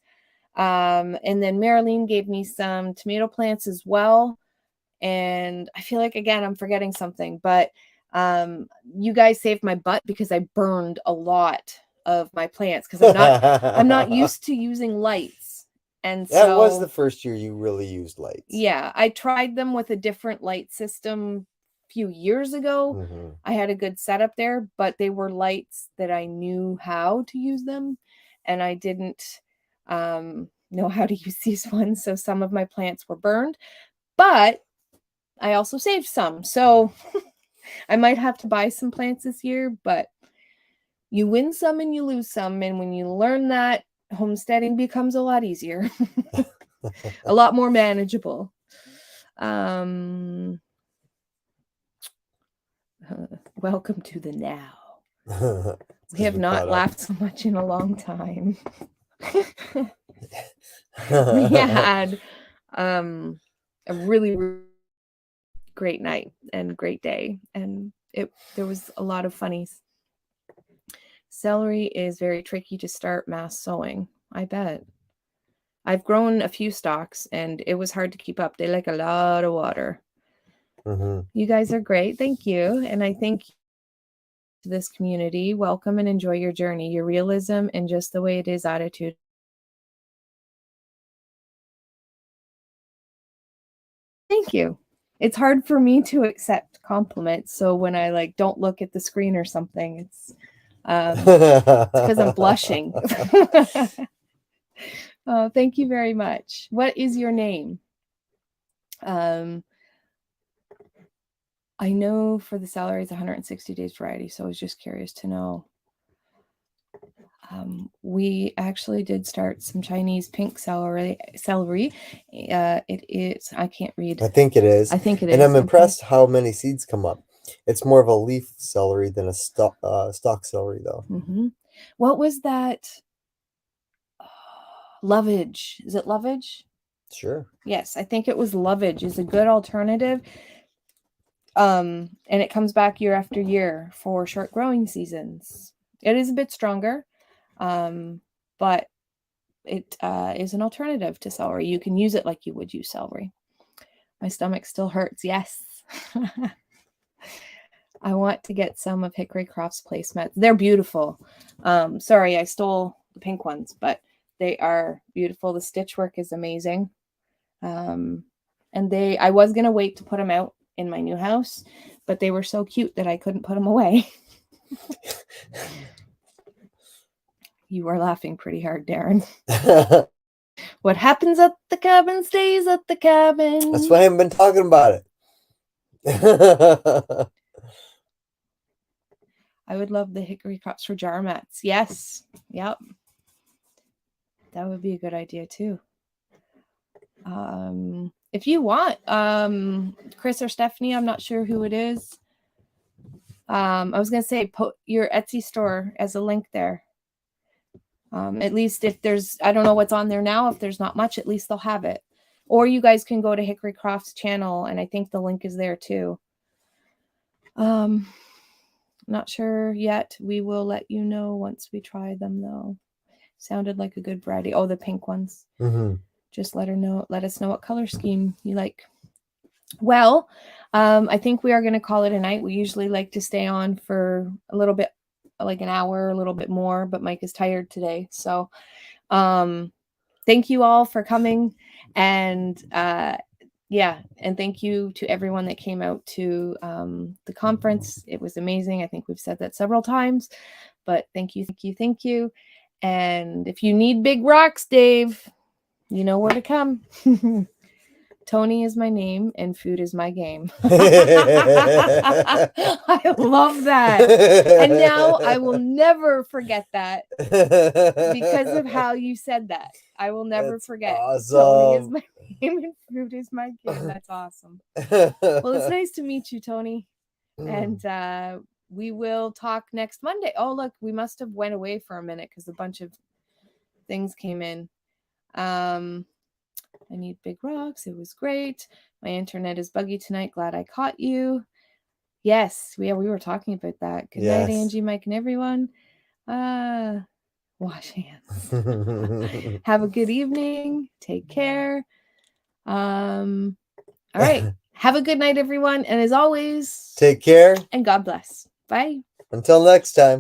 And then Marilyn gave me some tomato plants as well. And I feel like, again, I'm forgetting something, but you guys saved my butt because I burned a lot of my plants because I'm not used to using lights. And that was so the first year you really used lights. Yeah, I tried them with a different light system a few years ago. Mm-hmm. I had a good setup there, but they were lights that I knew how to use them, and I didn't know how to use these ones. So some of my plants were burned, but I also saved some. So I might have to buy some plants this year, but you win some and you lose some. And when you learn that, homesteading becomes a lot easier, a lot more manageable. Welcome to the now. We have not laughed so much in a long time. We had a really, really great night and great day, and there was a lot of funnies. Celery is very tricky to start mass sowing. I bet. I've grown a few stalks, and it was hard to keep up. They like a lot of water. Mm-hmm. You guys are great. Thank you. And I think to this community, welcome and enjoy your journey, your realism, and just the way it is attitude. Thank you. It's hard for me to accept compliments. So when I like don't look at the screen or something, it's because I'm blushing. Oh, thank you very much. What is your name? I know for the celery it's 160 days variety, so I was just curious to know. We actually did start some Chinese pink celery. It is, I can't read. I think it is. I think it is. And I'm impressed how many seeds come up. It's more of a leaf celery than a stalk celery, though. Mm-hmm. What was that? Lovage. Is it lovage? Sure. Yes, I think it was lovage is a good alternative. And it comes back year after year for short growing seasons. It is a bit stronger, but it is an alternative to celery. You can use it like you would use celery. My stomach still hurts. Yes. I want to get some of Hickory Croft's placemats. They're beautiful. Sorry, I stole the pink ones, but they are beautiful. The stitch work is amazing. And I was going to wait to put them out in my new house, but they were so cute that I couldn't put them away. You are laughing pretty hard, Darren. What happens at the cabin stays at the cabin. That's why I haven't been talking about it. I would love the Hickory Crops for jar mats. Yes. Yep. That would be a good idea too. If you want, Chris or Stephanie, I'm not sure who it is. I was going to say, put your Etsy store as a link there. At least if there's, I don't know what's on there now. If there's not much, at least they'll have it. Or you guys can go to Hickory Croft's channel, and I think the link is there too. Not sure yet. We will let you know once we try them, though. Sounded like a good variety. Oh, the pink ones. Mm-hmm. Just let us know what color scheme you like. Well, I think we are going to call it a night. We usually like to stay on for a little bit, like an hour, a little bit more, but Mike is tired today. So thank you all for coming. And yeah, and thank you to everyone that came out to the conference. It was amazing. I think we've said that several times, but thank you, thank you, thank you. And if you need big rocks, Dave, you know where to come. Tony is my name and food is my game. I love that. And now I will never forget that because of how you said that. I will never forget. Awesome. Tony is my name and food is my game. That's awesome. Well, it's nice to meet you, Tony. And we will talk next Monday. Oh, look, we must have went away for a minute because a bunch of things came in. I need big rocks. It was great. My internet is buggy tonight. Glad I caught you. Yes, we were talking about that. Good night, Angie, Mike, and everyone. Wash hands. Have a good evening. Take care. All right. Have a good night, everyone. And as always, take care. And God bless. Bye. Until next time.